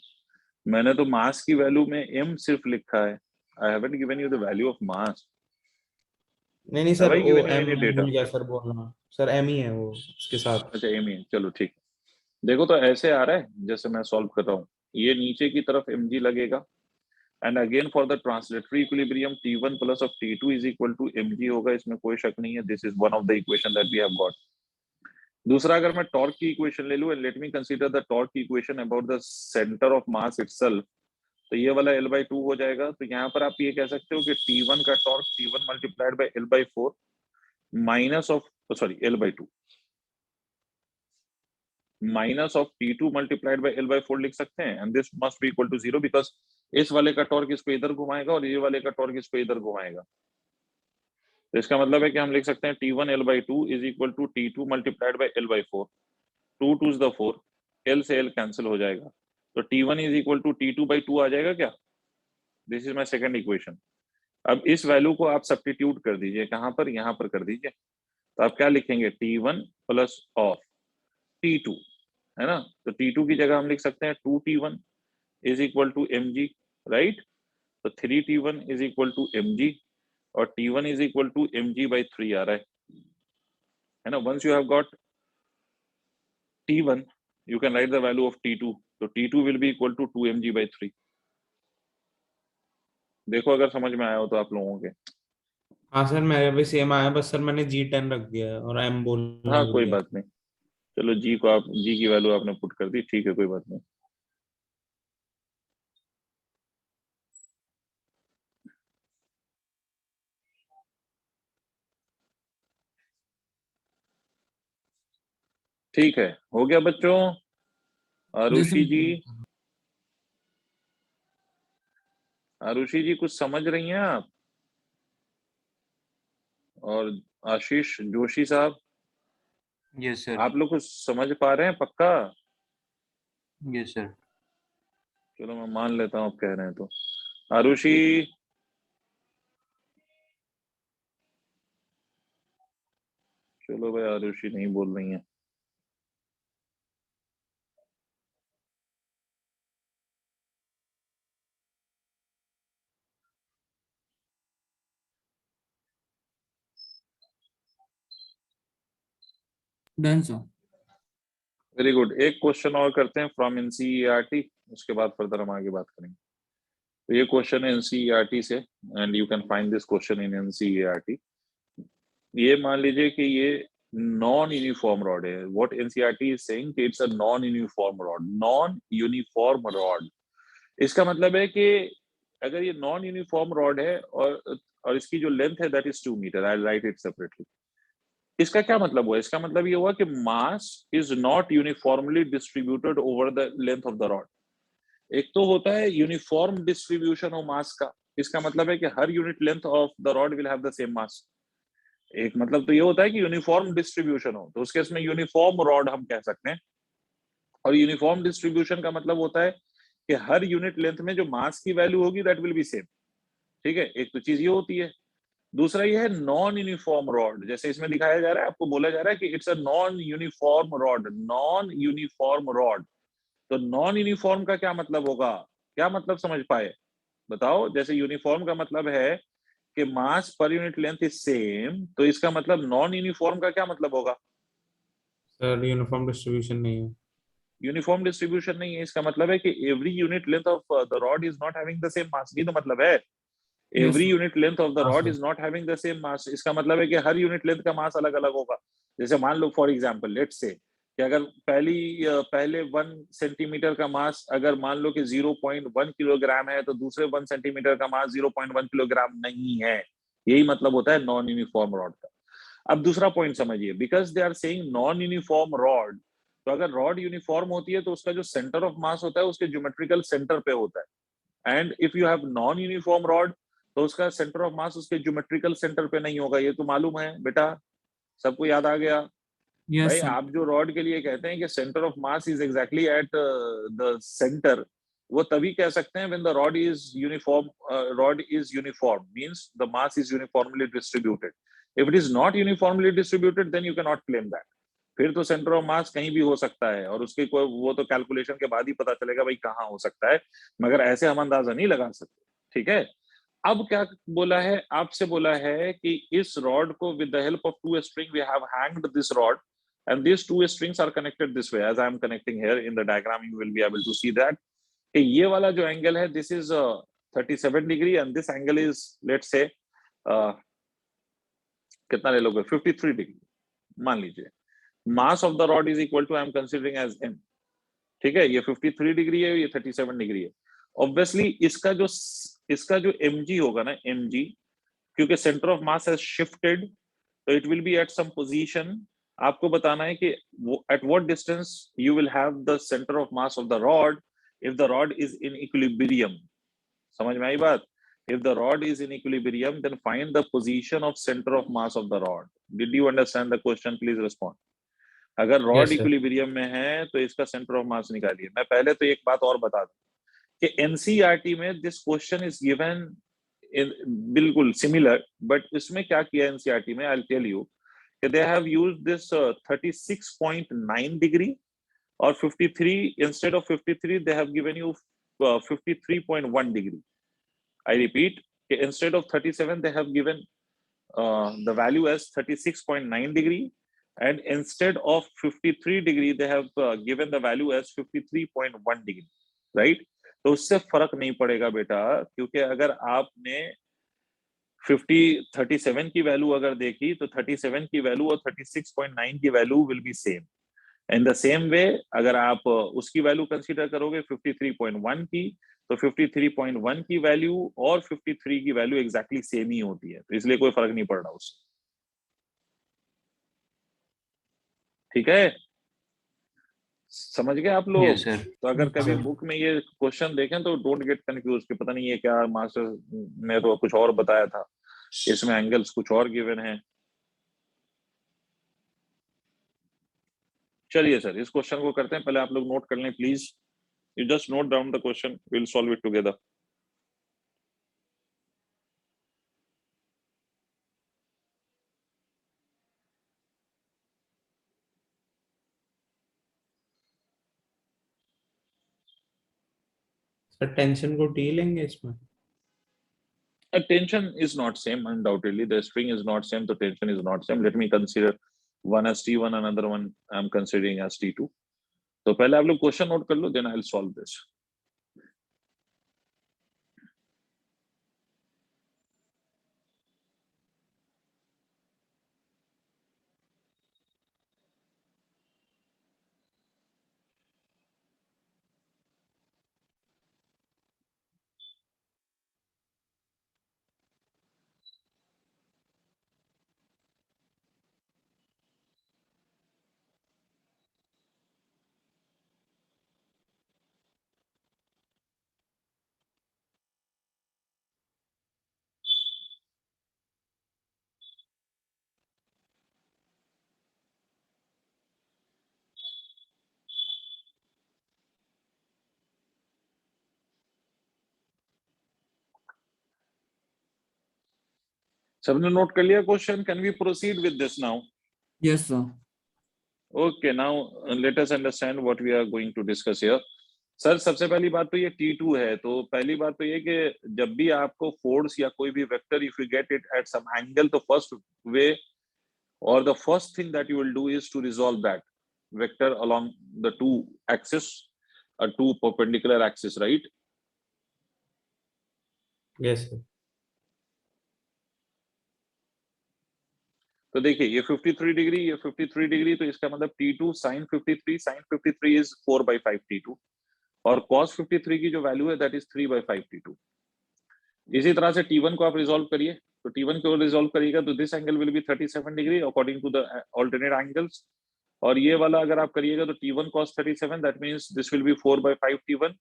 A: मैंने तो मास की वैल्यू में m सिर्फ लिखा है। I haven't given you the value of mass.
C: नहीं नहीं
A: हैव
C: सर,
A: आई
C: वो
A: गिवन यू
C: M
A: एनी
C: मैं
A: डेटा?
C: भूल गया सर बोलना। सर M ही है वो उसके साथ।
A: अच्छा, m ही है, चलो ठीक है। देखो तो ऐसे आ रहा है जैसे मैं सॉल्व कर रहा हूँ। ये नीचे की तरफ mg लगेगा, and again for the translatory equilibrium T1 plus of T2 is equal to mg होगा, इसमें कोई शक नहीं है। This is one of the equation that we have got. दूसरा, अगर मैं टॉर्क की इक्वेशन ले लूं, and let me consider the torque की equation about the centre of mass itself, तो ये वाला L/2 हो जाएगा। तो यहाँ पर आप ये कह सकते हो कि T1 का torque T1 multiplied by L/4 minus of, sorry, L/2 minus of T2 multiplied by L/4 लिख सकते हैं, and this must be equal to 0 because इस वाले का टॉर्क इसको इधर घुमाएगा और ये वाले का टॉर्क इसको इधर घुमाएगा। तो इसका मतलब है कि हम लिख सकते हैं T1 L/2 is equal to T2 multiplied by L/4। 2 2 the 4, L से L कैंसिल हो जाएगा, तो T1 is equal to T2/2 आ जाएगा क्या? This is my second equation. अब इस वैल्यू को आप सब्स्टिट्यूट कर दीजिए, कहां पर? यहां पर कर दीजिए। तो आप क्या लिखेंगे? T1 प्लस ऑफ T2, है ना? तो T2 की जगह हम लिख सकते हैं 2T1 is equal to mg, right? तो 3T1 is equal to mg, और T1 is equal to mg/3 आ रहा है ना? Once you have got T1, you can write the value of T2. So T2 will be equal to 2mg/3. देखो अगर समझ में आया हो तो आप लोगों के।
C: हाँ सर, मेरे भी सेम आया, बस सर मैंने G10 रख दिया है और M बोलना
A: हाँ
C: भूल
A: कोई
C: गया।
A: बात नहीं, चलो जी को आप, जी की वैल्यू आपने पुट कर दी, ठीक है, कोई बात नहीं। ठीक है, हो गया बच्चों?
B: जैसे
A: आरुषि जी, आरुषि जी कुछ समझ रही हैं आप? और आशीष जोशी साहब,
D: यस सर।
A: आप लोग कुछ समझ पा रहे हैं पक्का?
D: Yes sir.
A: चलो मैं मान लेता हूँ आप कह रहे हैं तो। आरुषि, चलो भाई, आरुषि नहीं बोल रही है।
B: Done sir.
A: Very good. एक क्वेश्चन और करते हैं फ्रॉम एनसीईआरटी, उसके बाद फर्दर हम आगे बात करेंगे। तो ये क्वेश्चन है एनसीईआरटी से, and you can find this question in NCERT. ये मान लीजिए कि ये नॉन यूनिफॉर्म रॉड है। What NCERT is saying, it's a non uniform rod. Non uniform rod, इसका मतलब है कि अगर ये नॉन यूनिफॉर्म रॉड है और इसकी जो लेंथ है that is 2 metre, I write it separately. इसका क्या मतलब हुआ? इसका मतलब ये हुआ कि mass is not uniformly distributed over the length of the rod. एक तो होता है यूनिफॉर्म डिस्ट्रीब्यूशन ऑफ मास का, इसका मतलब है कि हर unit length of the rod will have the same mass. एक मतलब तो ये होता है कि यूनिफॉर्म डिस्ट्रीब्यूशन हो, तो उसके इसमें यूनिफॉर्म रॉड हम कह सकते हैं। और यूनिफॉर्म डिस्ट्रीब्यूशन का मतलब होता है कि हर यूनिट लेंथ में जो मास की वैल्यू होगी दैट विल बी सेम। ठीक है, एक तो चीज ये होती है। दूसरा ये है नॉन यूनिफॉर्म रॉड, जैसे इसमें दिखाया जा रहा है, आपको बोला जा रहा है कि it's a non uniform rod. Non uniform rod, तो नॉन यूनिफॉर्म का क्या मतलब होगा? क्या मतलब समझ पाए बताओ? जैसे यूनिफॉर्म का मतलब है कि मास per unit length is same, तो इसका मतलब नॉन यूनिफॉर्म का क्या मतलब होगा?
C: सर यूनिफॉर्म डिस्ट्रीब्यूशन नहीं है।
A: यूनिफॉर्म डिस्ट्रीब्यूशन नहीं है, इसका मतलब है कि every unit length of the rod is not having the same mass. ये तो मतलब है,
B: yes
A: every
B: sir.
A: Unit length of the
C: हाँ
A: rod
C: sir.
A: Is not having the same mass. इसका मतलब है कि हर यूनिट लेंथ का मास अलग अलग होगा। जैसे मान लो फॉर एग्जांपल, लेट्स से कि अगर पहले 1 सेंटीमीटर का मास अगर मान लो कि 0.1 किलोग्राम है, तो दूसरे 1 सेंटीमीटर का मास 0.1 किलोग्राम नहीं है। यही मतलब होता है नॉन यूनिफॉर्म रॉड का। अब दूसरा पॉइंट समझिए, because they are saying non uniform rod, तो अगर रॉड यूनिफॉर्म होती है तो उसका जो सेंटर ऑफ मास होता है उसके ज्योमेट्रिकल सेंटर पे होता है, and if you have non uniform rod तो उसका सेंटर ऑफ मास उसके ज्योमेट्रिकल सेंटर पे नहीं होगा। ये तो मालूम है बेटा, सबको याद आ गया?
B: यस
A: भाई
B: सर।
A: आप जो रॉड के लिए कहते हैं कि centre of mass is exactly at the centre, वो तभी कह सकते हैं when the rod is uniform, rod is uniform means the mass is uniformly distributed. If it is not uniformly distributed then you can not claim that. फिर तो centre of मास कहीं भी हो सकता है, और उसके कोई वो तो कैलकुलेशन के बाद ही पता चलेगा भाई कहाँ हो सकता है, मगर ऐसे हम अंदाजा नहीं लगा सकते। ठीक है, अब क्या बोला है आपसे, बोला है कि इस रॉड को with the help of two string we have hanged this rod and these two strings are connected this way as I am connecting here in the diagram. You will be able to see that कि ये वाला जो angle है this is 37 degree and this angle is let's say कितना ले लोगे 53 degree मान लीजिए। mass of the rod is equal to I am considering as m। ठीक है, ये 53 डिग्री है, ये 37 डिग्री है। ऑब्वियसली इसका जो mg होगा ना, mg, क्योंकि centre of mass has shifted, तो it will be at some position. आपको बताना है कि at what distance you will have the centre of mass of the rod if the rod is in equilibrium. समझ में आई बात? If the rod is in equilibrium then find the position of centre of mass of the rod. Did you understand the question? Please respond. अगर rod
C: Yes, sir.
A: Equilibrium में है तो इसका centre of मास निकालिए। मैं पहले तो एक बात और बता दूं कि एनसीईआरटी में दिस क्वेश्चन इज गिवन बिल्कुल सिमिलर, बट इसमें क्या किया एनसीईआरटी में, I will tell you. they have used this 36.9 degree or 53, instead of 53 they have given you 53.1 degree. I repeat, instead of 37 they have given the value as 36.9 degree, and instead of 53 degree they have given the value as 53.1 degree, right? तो उससे फर्क नहीं पड़ेगा बेटा, क्योंकि अगर आपने 37 की वैल्यू अगर देखी तो 37 की वैल्यू और 36.9 की value will be same. In the same way अगर आप उसकी वैल्यू कंसीडर करोगे 53.1 की, तो 53.1 की वैल्यू और 53 की वैल्यू एग्जैक्टली सेम ही होती है, तो इसलिए कोई फर्क नहीं पड़ रहा उससे। ठीक है, समझ गए आप लोग?
D: Yes, sir.
A: तो अगर कभी
C: हाँ।
A: बुक में ये क्वेश्चन देखें तो डोंट गेट कंफ्यूज कि पता नहीं ये क्या, मास्टर ने तो कुछ और बताया था, इसमें एंगल्स कुछ और गिवन है। चलिए सर, इस क्वेश्चन को करते हैं, पहले आप लोग नोट कर लें please. You just note down the question, will solve it together.
C: Sir tension को टी लेंगे इसमें?
A: Tension is not same, undoubtedly the string is not same, so tension is not same. Let me consider one as T1, another one I'm considering as T2। तो पहले आप लोग question नोट कर लो, then I'll solve this। सबने नोट कर लिया question? Can we proceed with this now?
B: Yes sir.
A: Okay, now let us understand what we are going to discuss here. Sir सबसे पहली बात तो ये T2 है, तो पहली बात तो ये कि जब भी आपको फोर्स या कोई भी vector if you get it at some angle, तो first way or the first thing that you will do is to resolve that vector along the two axis, two perpendicular axis, right?
C: Yes, sir.
A: तो देखिए ये 53 degree, ये 53 degree, तो इसका मतलब T2 sin 53 is 4/5 T2 और cos 53 की जो वैल्यू है दैट इज 3/5 T2। इसी तरह से T1 को आप रिजॉल्व करिए, तो T1 को रिजॉल्व करिएगा तो this angle will be 37 degree according to the alternate angles, और ये वाला अगर आप करिएगा तो T1 cos 37 that means this will be 4/5 T1,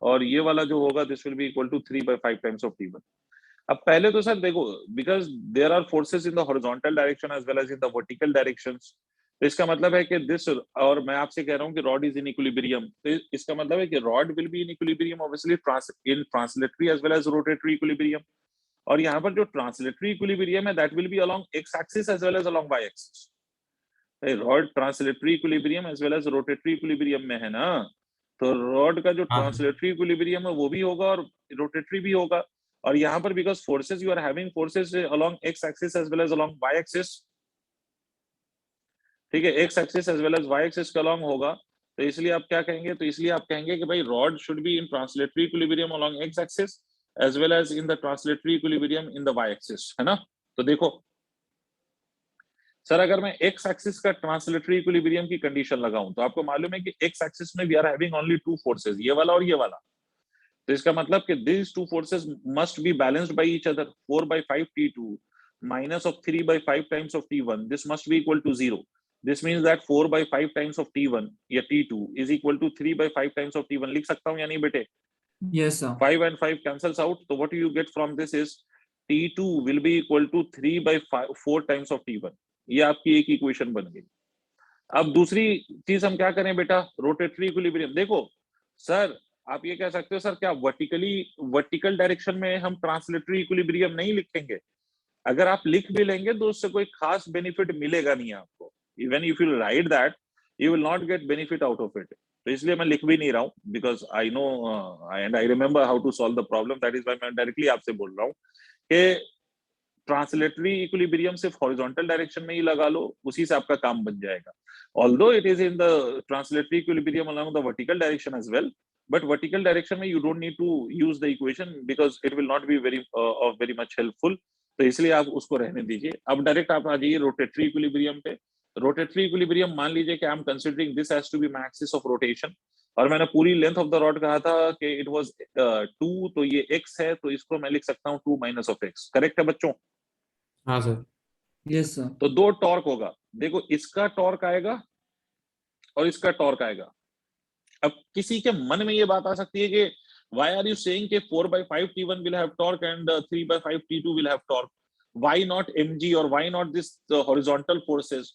A: और ये वाला जो होगा this will be equal to 3/5 times of T1। अब पहले तो सर देखो, because there are forces in the horizontal direction as well as in the vertical directions, तो इसका मतलब है कि दिस, और मैं आपसे कह रहा हूं कि रॉड इज इन इक्विलिब्रियम, तो इसका मतलब है कि rod will be in equilibrium obviously in translatory as well as rotatory equilibrium, और यहाँ पर जो ट्रांसलेटरी इक्विलिब्रियम है that will be along X axis as well as along Y axis. Rod translatory equilibrium as well as rotatory equilibrium में है ना, तो rod का जो
C: हाँ।
A: ट्रांसलेटरी इक्विलिब्रियम है वो भी होगा और रोटेटरी भी होगा, और यहाँ पर because forces you are having forces along X axis as well as along Y axis, ठीक है, X axis as well as Y axis का अलोंग होगा, तो इसलिए आप क्या कहेंगे, तो इसलिए आप कहेंगे कि भाई rod should be in translatory equilibrium along X axis as well as in the translatory equilibrium in the Y axis, है ना। तो देखो सर, अगर मैं एक्स एक्सिस का ट्रांसलेटरी इक्विलिब्रियम की कंडीशन लगाऊं तो आपको मालूम है कि एक्स एक्सिस में we are having only two forces, ये वाला और ये वाला, तो इसका मतलब कि these two forces must be balanced by each other, 4/5 T2 minus of 3/5 times of T1, this must be equal to 0, this means that 4/5 times of T1 या T2 is equal to 3/5 times of T1, लिख सकता हूं या नहीं बेटे?
B: Yes sir.
A: 5 and 5 cancels out, so what you get from this is T2 will be equal to 3/4 times of T1, ये आपकी एक इक्वेशन बन गई। अब दूसरी चीज हम क्या करें बेटा, रोटेटरी इक्विलिब्रियम। देखो सर, आप ये कह सकते हो सर क्या वर्टिकल डायरेक्शन में हम ट्रांसलेटरी इक्विलिब्रियम नहीं लिखेंगे? अगर आप लिख भी लेंगे तो उससे कोई खास बेनिफिट मिलेगा नहीं आपको, even if you write that you will not get benefit out of it, तो इसलिए मैं लिख भी नहीं रहा हूँ, because I know and I remember how to solve the problem, that is why मैं डायरेक्टली आपसे बोल रहा हूँ कि ट्रांसलेटरी इक्विलिब्रियम सिर्फ हॉरिजॉन्टल डायरेक्शन में ही लगा लो, उसी से आपका काम बन जाएगा, although it is in the translatory equilibrium along the vertical direction as well, but vertical direction में you don't need to use the equation because it will not be very much helpful, तो इसलिए आप उसको रहने दीजिए। अब direct आप आ जाइए रोटेटरी इक्विलिब्रियम पे। रोटेटरी इक्विलिब्रियम मान लीजिए कि I am considering this has to be my axis of rotation, और मैंने पूरी लेंथ ऑफ द रॉड कहा था कि इट वाज 2, तो ये x है, तो इसको मैं लिख सकता हूँ 2 माइनस ऑफ x, करेक्ट है बच्चों?
C: हाँ सर।
B: Yes sir.
A: तो दो टॉर्क होगा, देखो इसका टॉर्क आएगा और इसका टॉर्क आएगा। अब किसी के मन में ये बात आ सकती है कि why are you saying कि 4/5 T1 will have torque and 3/5 T2 will have torque? Why not mg or why not this horizontal forces?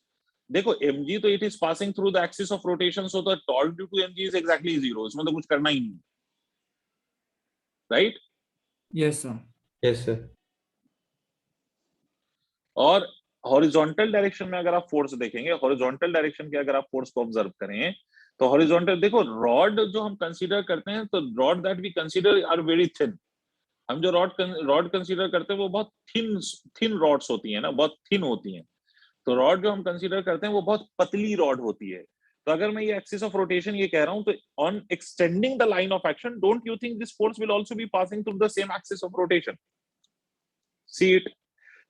A: देखो mg तो it is passing through the axis of rotation, so the torque due to mg is exactly 0, इसमें तो कुछ करना ही नहीं, right?
B: Yes sir.
C: Yes sir.
A: और horizontal direction में अगर आप फोर्स देखेंगे, हॉरिजॉन्टल डायरेक्शन के अगर आप फोर्स को ऑब्जर्व करें तो हॉरिजॉन्टल, देखो रॉड जो हम कंसीडर करते हैं, तो rod that we consider are very thin, हम जो रॉड कंसीडर करते हैं वो बहुत थिन रॉड्स होती है ना, बहुत थिन होती हैं, तो रॉड जो हम कंसीडर करते हैं वो बहुत पतली रॉड होती है। तो अगर मैं ये एक्सिस ऑफ रोटेशन ये कह रहा हूं, तो on extending the line of action don't you think this force will also be passing through the same axis of rotation? See it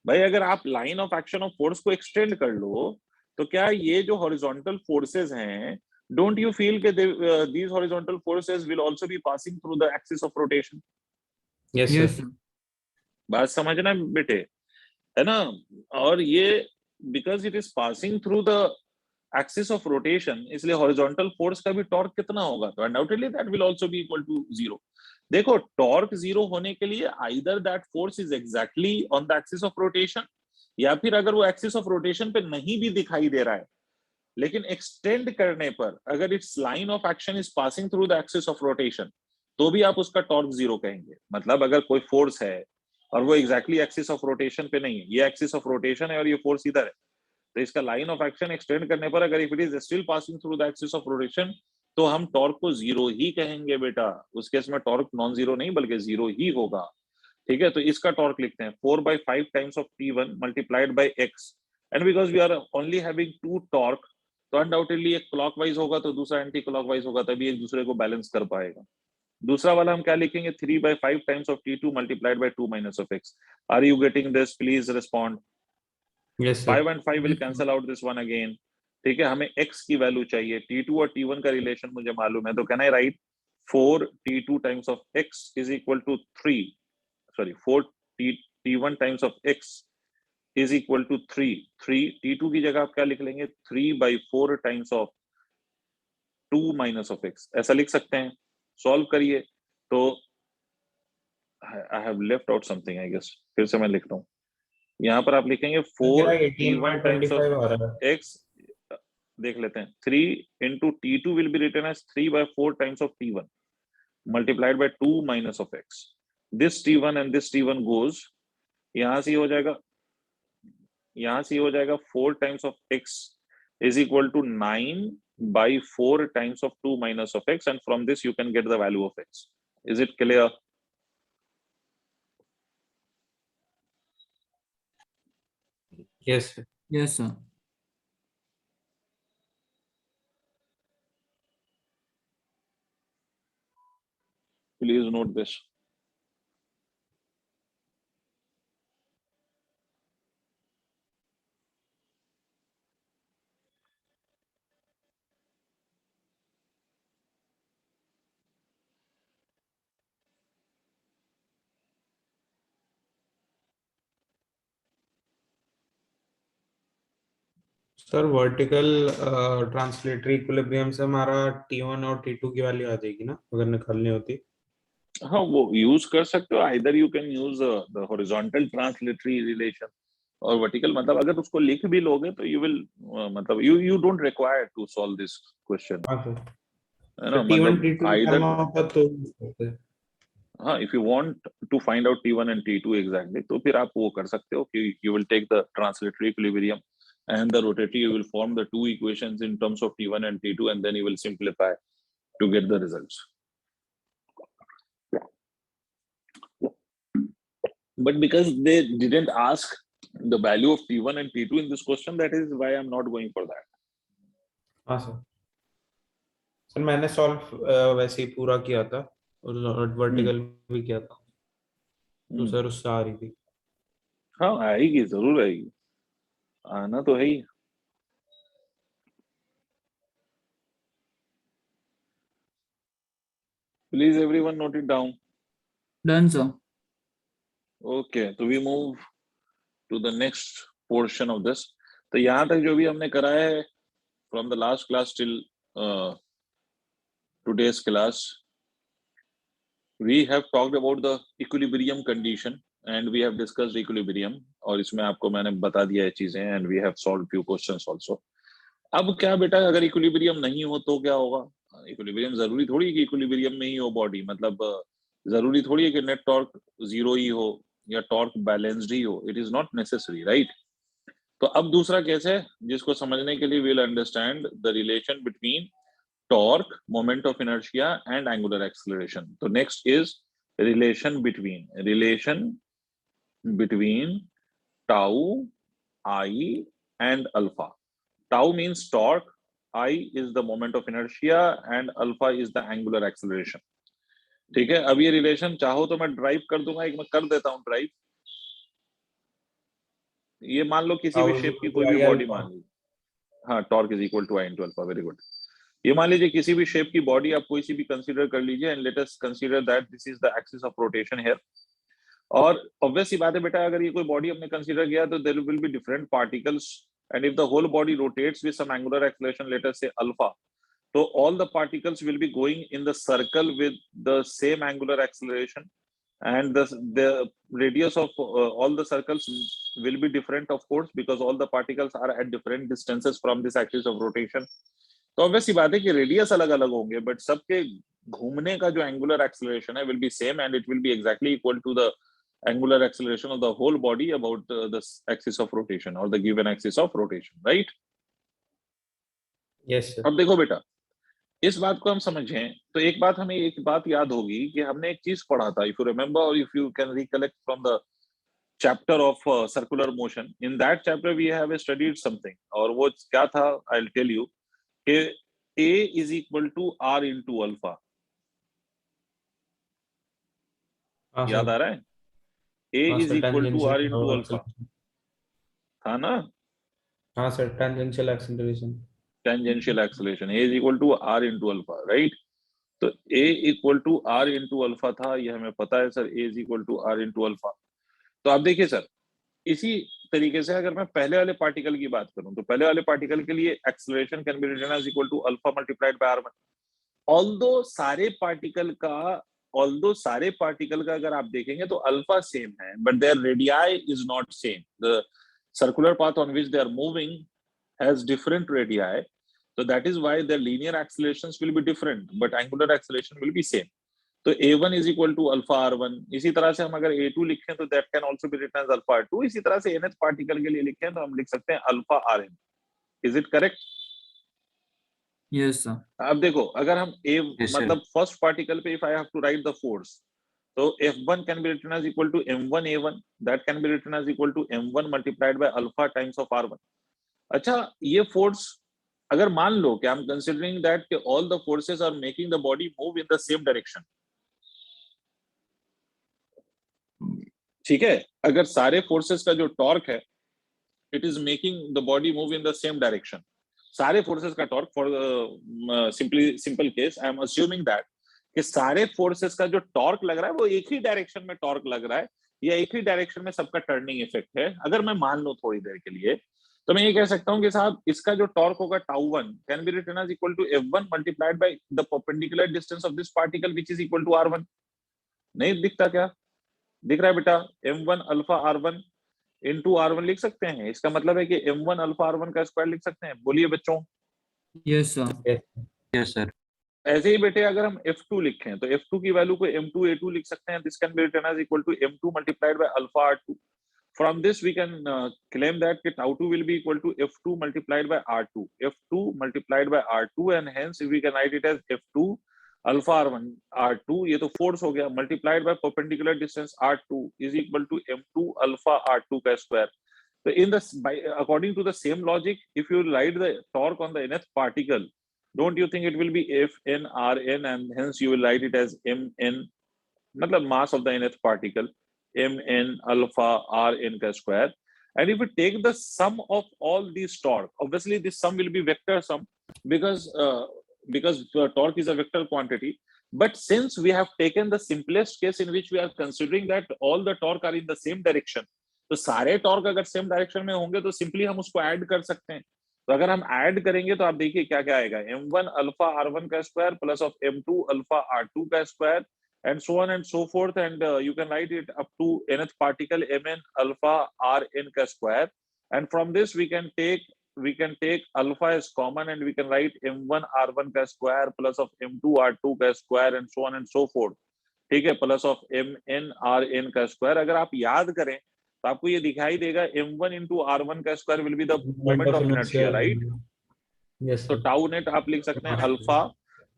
A: भाई, अगर आप line of action of force को extend कर लो तो क्या ये जो हॉरिजॉन्टल फोर्सेस हैं, डोंट यू फील के these horizontal forces will also be passing through the axis of rotation?
C: Yes
B: Yes
C: sir.
B: sir.
A: बात समझना बेटे, है ना? और ये because it is passing through the axis of rotation, इसलिए हॉरिजॉन्टल फोर्स का भी टॉर्क कितना होगा, तो undoubtedly that will also be equal to 0। देखो टॉर्क 0 होने के लिए either that force is exactly on the axis of rotation, या फिर अगर वो एक्सिस ऑफ रोटेशन पे नहीं भी दिखाई दे रहा है, लेकिन एक्सटेंड करने पर अगर it's line of action is passing through the axis of rotation, तो भी आप उसका टॉर्क 0 कहेंगे। मतलब अगर कोई फोर्स है और वो एग्जैक्टली एक्सिस ऑफ रोटेशन पे नहीं है, ये एक्सिस ऑफ रोटेशन है और ये फोर्स इधर है, तो इसका लाइन ऑफ एक्शन एक्सटेंड करने पर अगर if it is still passing through the axis of rotation, तो हम टॉर्क को 0 ही कहेंगे बेटा। उस केस में टॉर्क नॉन 0 नहीं बल्कि 0 ही होगा, ठीक है? तो इसका टॉर्क लिखते हैं 4/5 times of T1 multiplied by x, and because we are only having two torque, तो अनडाउटेडली एक क्लॉकवाइज होगा तो दूसरा एंटी क्लॉकवाइज होगा, तभी एक दूसरे को बैलेंस कर पाएगा। दूसरा वाला हम क्या लिखेंगे, 3/5 times of T2 multiplied by 2 minus of x। Are you getting this? Please respond.
C: Yes sir
A: 5 and 5 will cancel out this one again. ठीक है, हमें x की वैल्यू चाहिए, t2 और t1 का रिलेशन मुझे मालूम है, तो can I write 4 t2 times of x is equal to 3, sorry 4 t1 times of x is equal to 3 t2 की जगह आप क्या लिख लेंगे, 3/4 times of 2 minus of x, ऐसा लिख सकते हैं। सॉल्व करिए तो I have left out something I guess, फिर से मैं लिखता हूँ। यहाँ पर आप लिखेंगे 4 t1 टाइम्स ऑफ
C: 18/25 आ रहा है
A: x, देख लेते हैं, 3 into t2 will be written as 3/4 times of t1 multiplied by 2 minus of x. This t1 and this t1 goes, यहां से हो जाएगा, यहां से हो जाएगा 4 times of x is equal to 9/4 times of 2 minus of x, and from this you can get the value of x. Is it clear?
C: Yes sir
B: yes sir.
A: Please note this.
C: Sir vertical translatory equilibrium से हमारा T1 और T2 की value आ जाएगी ना, अगर निकालनी होती।
A: हाँ, वो यूज कर सकते हो, either you can use the horizontal translatory relation और वर्टिकल, मतलब अगर उसको लिख भी लोगे तो यू विल मतलब you don't require to solve this question,
C: हाँ सर,
A: है ना,
C: तो T1
A: मतलब
C: T2
A: आइदर,
C: निकालना होता तो करते।
A: हाँ, if you want to find out T1 and T2 exactly, तो फिर आप वो कर सकते हो कि you will take the translatory equilibrium and the rotatory, you will form the two equations in terms of T1 and T2, and then you will simplify to get the results. But because they didn't ask the value of T1 and T2 in this question, that is why I'm not going for that.
C: हाँ sir, sir मैंने solve वैसे ही पूरा किया था और vertical भी किया था, तो सर उससे आ रही थी।
A: हाँ, आएगी, जरूर आएगी, आना तो है ही। Please everyone note it down.
B: Done sir.
A: Okay, so we move to the next portion of this. तो यहाँ तक जो भी हमने करा है from the last class till today's class, we have talked about the equilibrium condition and we have discussed equilibrium, और इसमें आपको मैंने बता दिया है चीजें, and we have solved few questions also. अब क्या बेटा, अगर इक्विलिब्रियम नहीं हो तो क्या होगा? इक्विलिब्रियम जरूरी थोड़ी है कि इक्विलिब्रियम में ही हो बॉडी, मतलब जरूरी थोड़ी है कि नेट टॉर्क जीरो ही हो या टॉर्क बैलेंस्ड ही हो, it is not necessary, right? तो अब दूसरा केस है जिसको समझने के लिए we will understand the relation between torque, moment of inertia and angular acceleration. So next is relation between tau, I and alpha. Tau means torque, I is the moment of inertia and alpha is the angular acceleration. ठीक है, अब ये relation चाहो तो मैं drive कर दूंगा, एक मैं कर देता हूं ड्राइव। ये मान लो किसी भी शेप की कोई भी बॉडी मान ली, हाँ, torque is equal to I into alpha, very good. ये मान लीजिए किसी भी शेप की बॉडी आप कोई सी भी कंसीडर कर लीजिए, and let us consider that this is the axis of rotation here. और ऑब्वियस सी बात है बेटा, अगर ये कोई बॉडी हमने कंसीडर किया तो there will be different particles, and if the whole body rotates with some angular acceleration, let us say alpha, तो all the particles will be going in the circle with the same angular acceleration, and the radius of all the circles will be different, of course, because all the particles are at different distances from this axis of rotation. तो obvious सी बात है कि radius अलग अलग होंगे, but सबके घूमने का जो एंगुलर एक्सेलरेशन है will be same, and it will be exactly equal to the angular acceleration of the whole body about the axis of rotation और the given axis of rotation, right?
C: Yes sir.
A: अब देखो बेटा, इस बात को हम समझें तो एक बात हमें एक बात याद होगी कि हमने एक चीज पढ़ा था, इफ यू रिमेंबर और if you can recollect from the chapter of circular motion, in that chapter we have studied something, और वो क्या था, आई विल टेल यू कि A is equal to R into alpha, याद आ रहा है? A is equal to R into alpha, था ना,
C: हाँ sir, tangential acceleration.
A: Tangential acceleration A is equal to R into alpha, right. तो A equal to R into alpha था, ये हमें पता है sir, A is equal to R into alpha. तो आप देखिए सर, इसी तरीके से अगर मैं पहले वाले पार्टिकल की बात करूं, तो पहले वाले पार्टिकल के लिए acceleration can be written as equal to alpha multiplied by r1। Although सारे पार्टिकल का अगर आप देखेंगे तो अल्फा सेम है, but their radii is not same. The circular path on which they are moving has different radii, so that is why the linear accelerations will be different but angular acceleration will be same। तो a1 is equal to alpha r1। इसी तरह से हम अगर a2 लिखें तो that can also be written as alpha r2। इसी तरह से nth पार्टिकल के लिए लिखें तो हम लिख सकते हैं alpha rn। Is it correct?
B: Yes sir.
A: अब देखो, अगर हम a
D: Yes, sir.
A: मतलब फर्स्ट पार्टिकल पे if I have to write the force, तो f1 can be written as equal to m1 a1, that can be written as equal to m1 multiplied by alpha times of r1। अच्छा, ये force अगर मान लो कि I am considering that all the forces are making the body move in the same direction, ठीक है, अगर सारे फोर्सेस का जो टॉर्क है it is making the body move in the same direction, सारे फोर्सेस का torque, for simple case I am assuming that कि सारे फोर्सेस का जो टॉर्क लग रहा है वो एक ही डायरेक्शन में टॉर्क लग रहा है, या एक ही डायरेक्शन में सबका टर्निंग इफेक्ट है। अगर मैं मान लूं थोड़ी देर के लिए, तो मैं ये कह सकता हूं कि साहब इसका जो टॉर्क होगा τ1 can be written as equal to f1 multiplied by the perpendicular distance of this particle which is equal to r1। नहीं दिखता क्या? दिख रहा है बेटा, m1 alpha r1 into r1 लिख सकते हैं। इसका मतलब है कि m1 अल्फा r1 का स्क्वायर लिख सकते हैं। बोलिए बच्चों।
B: Yes sir.
D: Yes, sir.
A: ऐसे ही बेटे अगर हम f2 लिखें तो f2 की वैल्यू को m2 a2 लिख सकते हैं। This can be written as equal to m2 multiplied by alpha r2। From this we can claim that τ2 will be equal to f2 multiplied by r2, f2 multiplied by r2, and hence we can write it as f2 alpha r1 r2, ये तो force हो गया, multiplied by perpendicular distance r2 is equal to m2 alpha r2 का square. तो in the according to the same logic, if you write the torque on the nth particle, don't you think it will be fn rn, and hence you will write it as mn, मतलब mass of the nth particle, mn alpha rn का square। and if we take the sum of all these torque, obviously this sum will be vector sum because torque is a vector quantity, but since we have taken the simplest case in which we are considering that all the torque are in the same direction, तो सारे torque अगर same direction में होंगे तो simply हम उसको add कर सकते हैं। तो अगर हम ऐड करेंगे तो आप देखिए क्या क्या आएगा, m1 अल्फा r1 का square plus of m2 alpha r2 का square, and so on and so forth, and you can write it up to nth particle mn alpha rn ka square, and from this we can take alpha as common and we can write m1 r1 ka square plus of m2 r2 ka square and so on and so forth, ठीक है, plus of mn rn का square. अगर आप याद करें तो आपको ये दिखाई देगा m1 into r1 का square will be the moment of inertia, right.
C: Yes
A: तो
C: सर।
A: टाउ नेट आप लिख सकते हैं alpha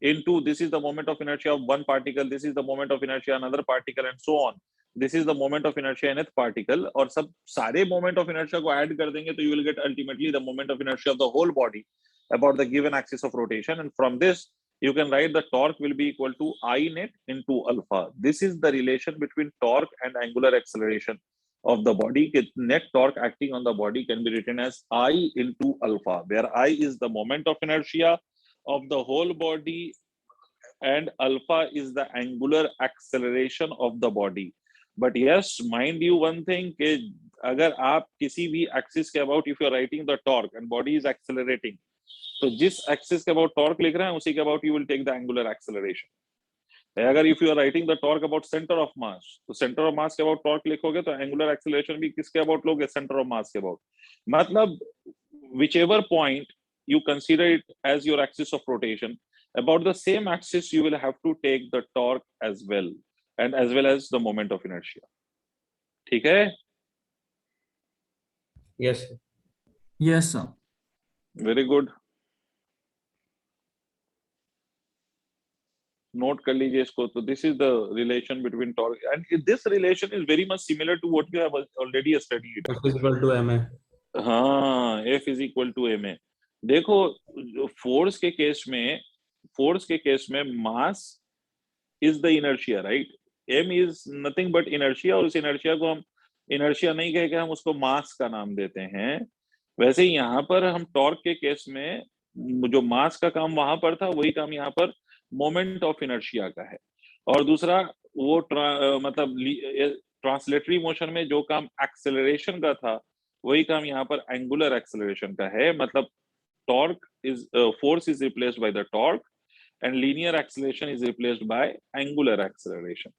A: into this is the moment of inertia of one particle, this is the moment of inertia another particle, and so on, this is the moment of inertia nth particle, और सब सारे moment of inertia को add कर देंगे तो you will get ultimately the moment of inertia of the whole body about the given axis of rotation, and from this you can write the torque will be equal to I net into alpha। this is the relation between torque and angular acceleration of the body। net torque acting on the body can be written as I into alpha, where I is the moment of inertia of the whole body and alpha is the angular acceleration of the body। but yes, mind you one thing कि अगर आप किसी भी axis के about if you are writing the torque and body is accelerating, तो जिस axis के about torque लिख रहे हैं उसी के about you will take the angular acceleration। अगर if you are writing the torque about center of mass, तो center of mass के about torque लिखोगे तो angular acceleration भी किसके about लोगे, center of mass के about। मतलब whichever point you consider it as your axis of rotation, about the same axis you will have to take the torque as well, and as well as the moment of inertia। ठीक है?
C: Yes sir.
B: Yes sir.
A: Very good, note कर लीजिए इसको। तो this is the relation between torque and this relation is very much similar to what you have already studied.
C: F is equal to ma।
A: हाँ, F is equal to ma। देखो force के case में mass is the inertia, right. m is nothing but inertia, और उस inertia को हम inertia नहीं कह के हम उसको मास का नाम देते हैं, वैसे ही यहाँ पर हम टॉर्क के केस में जो मास का काम वहां पर था वही काम यहाँ पर मोमेंट ऑफ इनर्शिया का है। और दूसरा वो मतलब ट्रांसलेटरी मोशन में जो काम एक्सेलरेशन का था वही काम यहाँ पर एंगुलर एक्सेलरेशन का है। मतलब torque is force is replaced by the torque and linear acceleration is replaced by angular acceleration.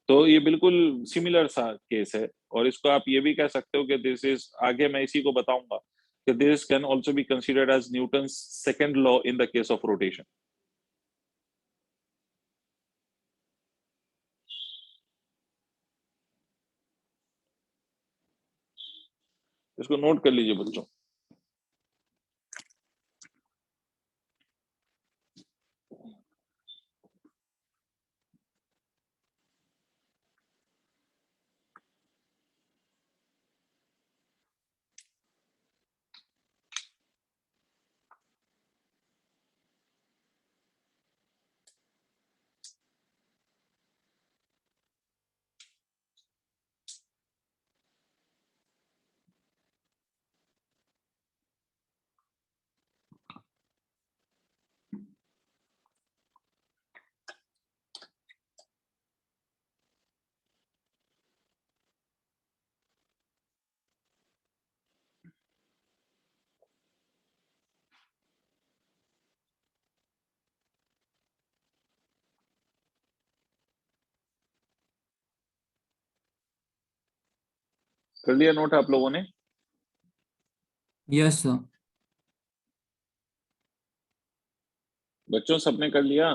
A: तो ये बिल्कुल सिमिलर सा केस है। और इसको आप ये भी कह सकते हो कि दिस इज, आगे मैं इसी को बताऊंगा कि this can also be considered as Newton's second law in the case of rotation. इसको नोट कर लीजिए बच्चों। कर लिया नोट आप लोगों ने?
B: Yes sir.
A: बच्चों सबने कर लिया?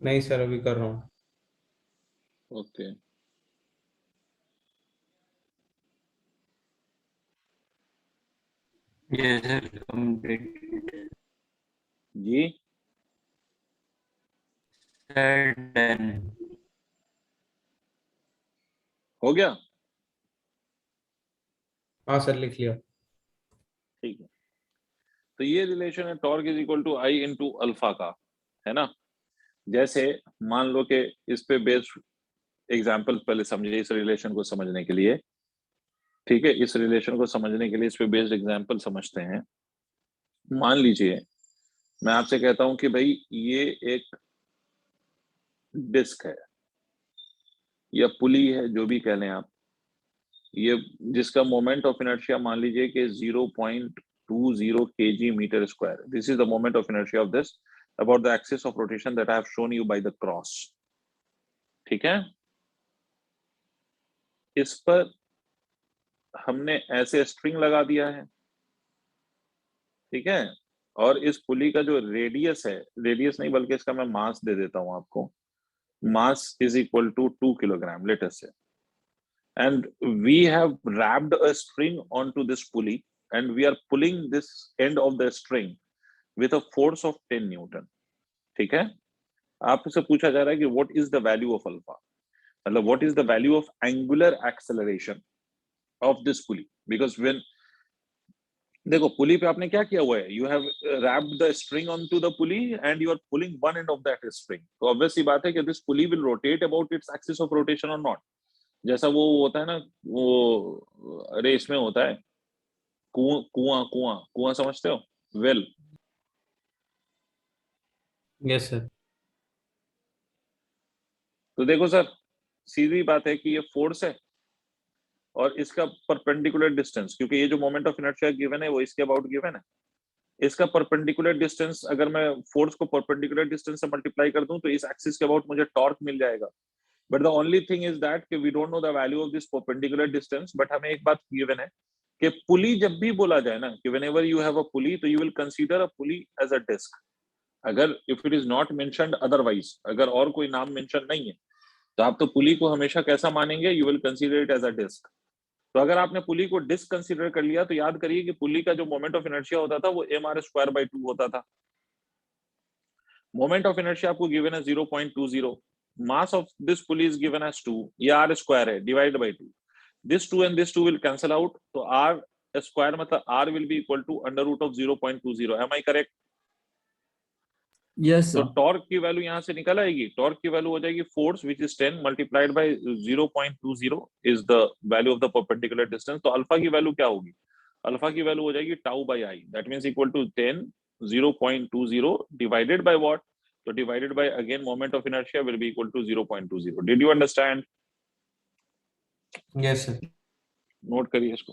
C: नहीं सर, अभी कर रहा हूँ।
A: ओके।
D: Yes, sir. Complete.
A: जी
D: Sir, done.
A: हो गया?
C: हाँ सर, लिख लिया।
A: ठीक है। तो ये रिलेशन है torque is equal to I into alpha का, है ना। जैसे मान लो कि इस पे बेस्ड एग्जाम्पल पहले समझिए इस रिलेशन को समझने के लिए। ठीक है, इस रिलेशन को समझने के लिए इस पे बेस्ड एग्जाम्पल समझते हैं। मान लीजिए मैं आपसे कहता हूं कि भाई ये एक डिस्क है या पुली है, जो भी कह लें आप, ये जिसका मोमेंट ऑफ इनर्शिया मान लीजिए कि 0.20 kg metre square. This is the moment of inertia of this about the axis of rotation that I have shown you by the cross. ठीक है, इस पर हमने ऐसे स्ट्रिंग लगा दिया है। ठीक है, और इस पुली का जो रेडियस है, रेडियस नहीं बल्कि इसका मैं मास दे देता हूं आपको, mass is equal to 2 kilogram let us say, and we have wrapped a string onto this pulley and we are pulling this end of the string with a force of 10 Newton. ठीक है, आपसे पूछा जा रहा है कि what is the value of alpha, मतलब what is the value of angular acceleration of this pulley, because when देखो पुली पे आपने क्या किया हुआ है, you have wrapped the string onto the pulley and you are pulling one end of that string. तो obvious सी बात है कि this pulley will rotate about its axis of rotation और नॉट। जैसा वो होता है ना, वो रेस में होता है, कुआं कुआं कुआं कुआं समझते हो, वेल।
C: Yes sir.
A: तो देखो सर, सीधी बात है कि ये फोर्स है और इसका परपेंडिकुलर डिस्टेंस, क्योंकि ये जो मोमेंट ऑफ इनर्शिया गिवन है वो इसके अबाउट गिवन है, इसका परपेंडिकुलर डिस्टेंस अगर मैं फोर्स को परपेंडिकुलर डिस्टेंस से मल्टीप्लाई कर दूं तो इस एक्सिस के अबाउट मुझे टॉर्क मिल जाएगा। But the only thing is that कि we don't know the value of this perpendicular distance. But हमें एक बात गिवन है कि पुली जब भी बोला जाए ना कि whenever you have a pulley तो you will consider a pulley as a disc. अगर if it is not mentioned otherwise, अगर और कोई नाम मेंशन नहीं है तो आप तो पुली को हमेशा कैसा मानेंगे, you will consider it as a disc. तो अगर आपने पुली को डिस्क कंसीडर कर लिया तो याद करिए कि पुली का जो मोमेंट ऑफ इनर्शिया होता था वो mr²/2 होता था। मोमेंट ऑफ इनर्शिया आपको गिवन है 0.20, mass of this pulley is given as 2, ये r स्क्वायर है, divide by 2, this 2 and this 2 will cancel out, तो r स्क्वायर मतलब r will be equal to under root of 0.20। Am I correct?
B: Yes
A: तो
B: sir,
A: torque की value यहाँ से निकल आएगी, टॉर्क की वैल्यू हो जाएगी force which is 10 multiplied by 0.20 is the value of the perpendicular distance. तो अल्फा की वैल्यू क्या होगी, अल्फा की वैल्यू हो जाएगी tau by I, that means equal to 10 0.20 divided by what, तो divided by again moment of inertia will be equal to 0.20। Did you understand?
C: Yes sir.
A: Note करिए इसको।